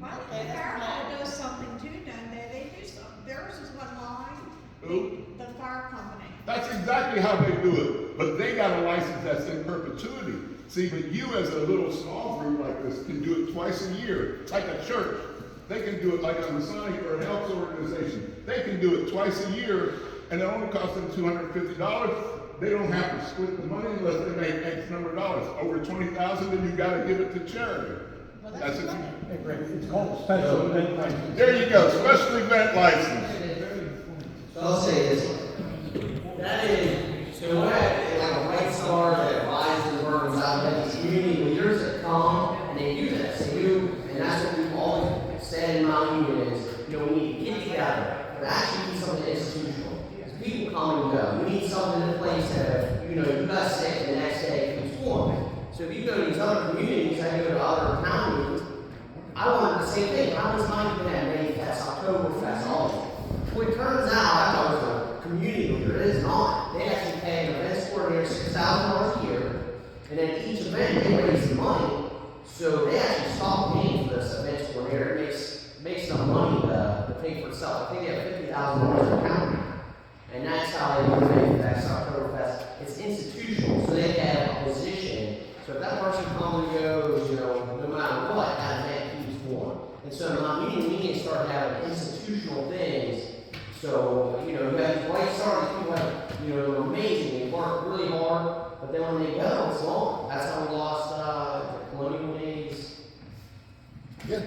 Well, the Fairlight does something too, don't they? They do something. Theirs is one line. Who? The fire company. That's exactly how they do it. But they got a license that's in perpetuity. See, but you as a little small group like this can do it twice a year, like a church. They can do it like a Masonic or a health organization. They can do it twice a year, and it only costs them $250. They don't have to split the money unless they make X number of dollars. Over $20,000, then you gotta give it to charity. That's it. It's called a special event license. There you go, special event license. So I'll say this. That is, so we're at like a White Star that rises and burns out of the community leaders that come and they do this. They do, and that's what we've always said in Mount Union is, you know, we need to get together, but actually need something institutional. People come and go. We need something in place that, you know, you got sick the next day it's formed. So if you go to these other communities, I go to other counties, I wanted the same thing. I was minded that May Fest, Oktoberfest, all of it. Well, it turns out I was a community leader. It is not. They actually pay an events coordinator $6,000 a year, and then each event they raise the money. So they actually stop paying for this events coordinator. It makes enough money to pay for itself. I think they have $50,000 a county, and that's how they do May Fest, Oktoberfest. It's institutional, so they have a position. So if that person comes and goes, you know, no matter what, that event keeps going. And so my meeting started having institutional things. So, you know, you have these White Stars, people have, you know, they're amazing, they work really hard, but then when they go, it's gone. That's how we lost the colonial days. Yeah.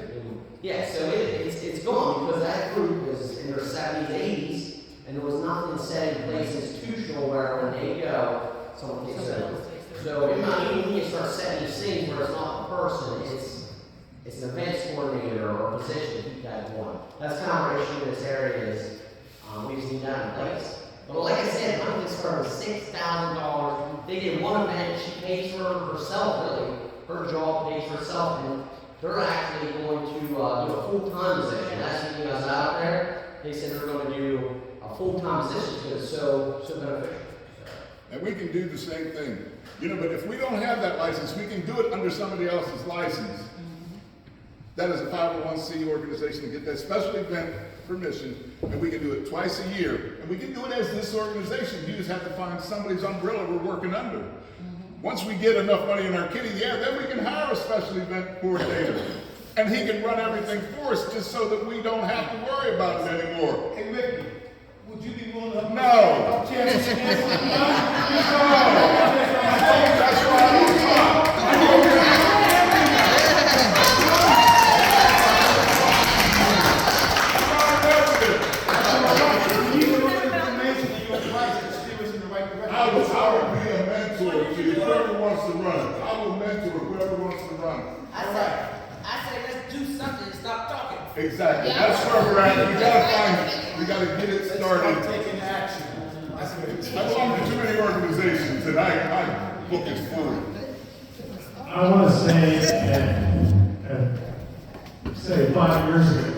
Yeah, so it's gone because that group is in their 70s, 80s, and there was nothing set in place institutional where when they go, someone takes over. So in my meeting, we need to start setting these things where it's not the person, it's an events coordinator or a position to keep that going. That's kind of our issue in this area is we just need that in place. But like I said, I'm going to start with $6,000. They did one event, she pays for herself really. Her job pays for herself, and they're actually going to do a full-time position. That's when you guys out there. They said they're going to do a full-time position because it's so beneficial. And we can do the same thing. You know, but if we don't have that license, we can do it under somebody else's license. That is a 501c organization to get that special event permission, and we can do it twice a year. And we can do it as this organization. You just have to find somebody's umbrella we're working under. Once we get enough money in our kitty, then we can hire a special event coordinator. And he can run everything for us just so that we don't have to worry about it anymore. Hey, Ricky, would you be willing to? No. That's I would be a mentor to whoever wants to run. I will mentor whoever wants to run. I say, let's do something and stop talking. Exactly. That's where we're at. We gotta find it. We gotta get it started. Taking action. I belong to too many organizations, and my book is full. I want to say say 5 years ago,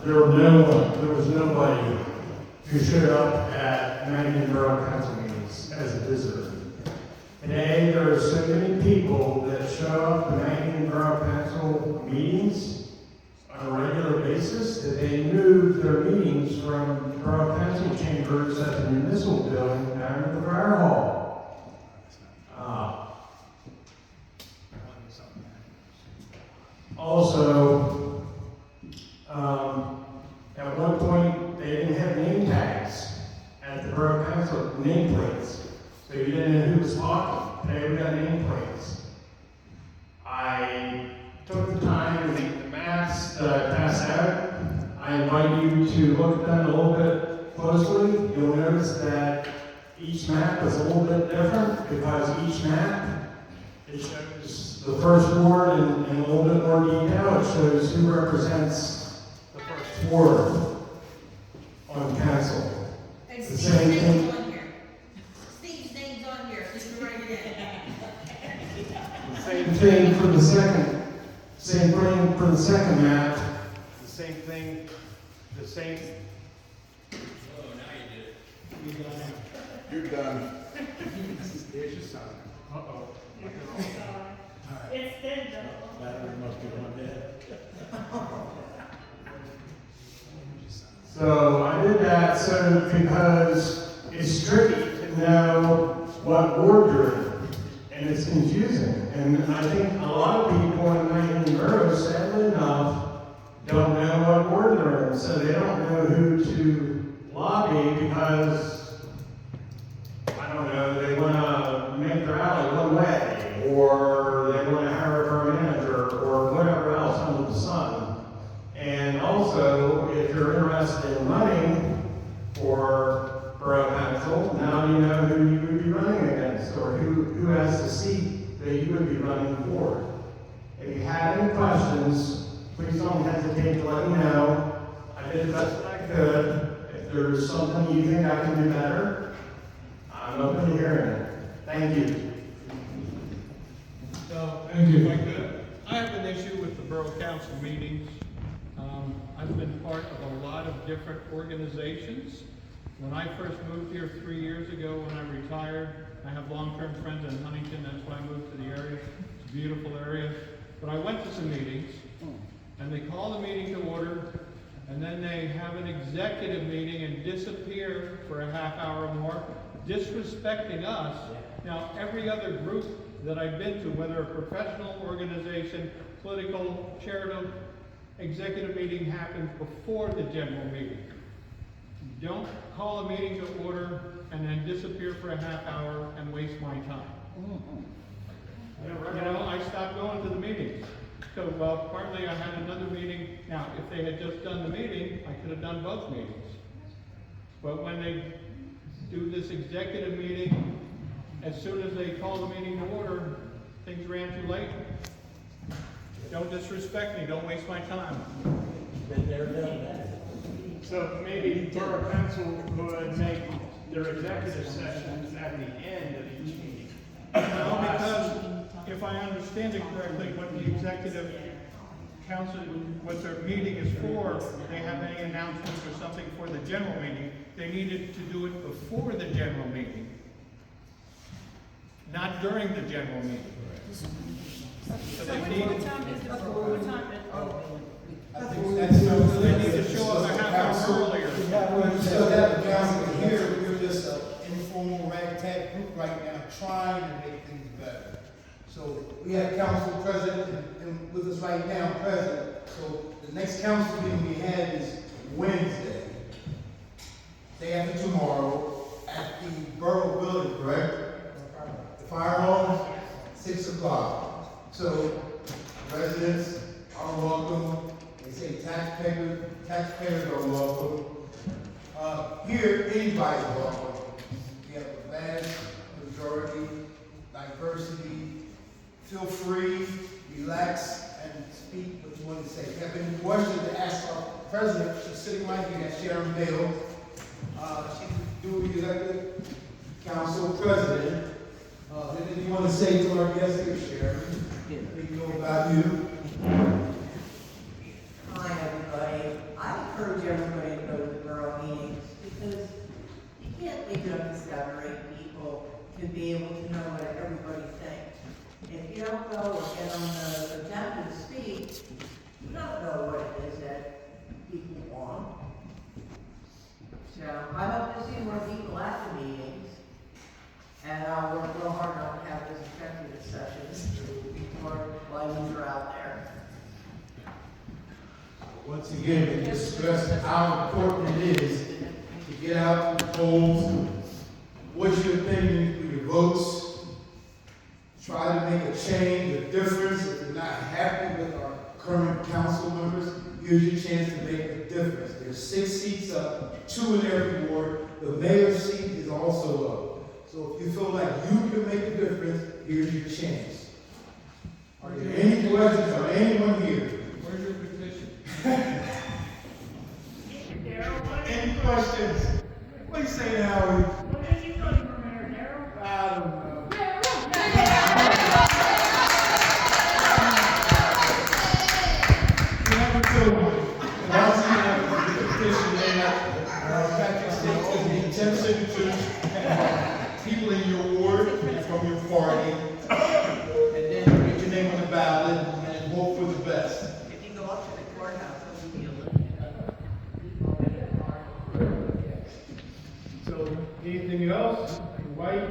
there was nobody who showed up at Manning Borough Council meetings as a visitor. Today, there are so many people that show up to Manning Borough Council meetings on a regular basis that they move their meetings from Borough Council chambers at the municipal building down to the fire hall. Also, at one point, they didn't have name tags at the Borough Council. was talking. Today we got nameplates. I took the time to make the maps that I passed out. I invite you to look at them a little bit closely. You'll notice that each map is a little bit different because each map, it shows the first ward in a little bit more detail. It shows who represents the first ward on council. And The Steve's same name's thing. on here. Steve's name's on here, just write it in. Same thing for the second. Same thing for the second map. The same thing. The same. Oh, now you did it. You're done. There's your sign. Uh-oh. It's been done. Battery must be going dead. So I did that because it's tricky to know what ward you're in, and it's confusing. And I think a lot of people in Miami Borough, sadly enough, don't know what ward they're in, so they don't know who to lobby because, I don't know, they want to make their alley one way, or they want to hire for a manager, or whatever else under the sun. And also, if you're interested in running for borough council, now you know who you would be running against, or who has the seat that you would be running for. If you have any questions, please don't hesitate to let me know. I did the best I could. If there's something you think I can do better, I'm open to hearing it. Thank you. So, Thank you. if I could, I have an issue with the borough council meetings. I've been part of a lot of different organizations. When I first moved here 3 years ago, when I retired, I have long-term friends in Huntington, that's why I moved to the area. It's a beautiful area. But I went to some meetings, and they call the meeting to order, and then they have an executive meeting and disappear for a half hour or more, disrespecting us. Now, every other group that I've been to, whether a professional organization, political, charitable, executive meeting happens before the general meeting. Don't call a meeting to order and then disappear for a half hour and waste my time. You know, I stopped going to the meetings. So, partly I had another meeting. Now, if they had just done the meeting, I could have done both meetings. But when they do this executive meeting, as soon as they call the meeting to order, things ran too late. Don't disrespect me, don't waste my time. Been there, done that. So maybe borough council could make their executive sessions at the end of each meeting. No, because if I understand it correctly, what the executive council, what their meeting is for, they have any announcements or something for the general meeting, they needed to do it before the general meeting, not during the general meeting. So they need, What time is I think that's. they need to show up a half hour earlier. We still have the council here, we're just an informal ragtag group right now, trying to make things better. So we have council president and with us right now, president. So the next council meeting we have is Wednesday, day after tomorrow, at the Borough Building, correct? The fire hall, 6 o'clock. So residents are welcome. They say taxpayers are welcome. Here, anybody's welcome. We have a vast majority, diversity. Feel free, relax, and speak what you want to say. If you have any questions to ask our president, she's sitting right here, that's Sharon Bale. She's duly elected council president. Anything you want to say to our guests here, Sharon? We know about you. Hi, everybody. I encourage everybody to go to the borough meetings because you can't make it up discovery. People to be able to know what everybody thinks. If you don't go or get on the agenda to speak, you don't know what it is that people want. So I hope to see more people at the meetings. And I'll work real hard on to have those executive sessions before lights are out there. Once again, we just stress how important it is to get out to the polls. What's your opinion for your votes? make a change, a difference, if you're not happy with our current council members, here's your chance to make a difference. There's 6 seats up, 2 in every ward. The mayor's seat is also up. So if you feel like you can make a difference, here's your chance. Are there any questions or anyone here? Where's your petition? Any questions? What do you say, Howard? What did you vote for Mayor Darrell? I don't know. You have a good one. And I'll see you have the petition there. Patrick State will need 10 signatures, people in your ward and from your party. And then you get your name on the ballot and vote for the best. If you go up to the courthouse, it'll be So, anything else? White,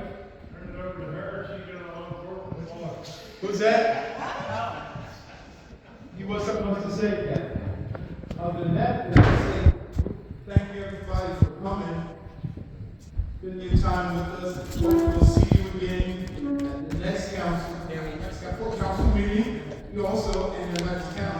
turn it over to her, she's gonna work with more. Who's that? You want something else to say, Ken? Other than that, let's say thank you everybody for coming. Spend your time with us. We'll see you again at the next council meeting. You also in the next council.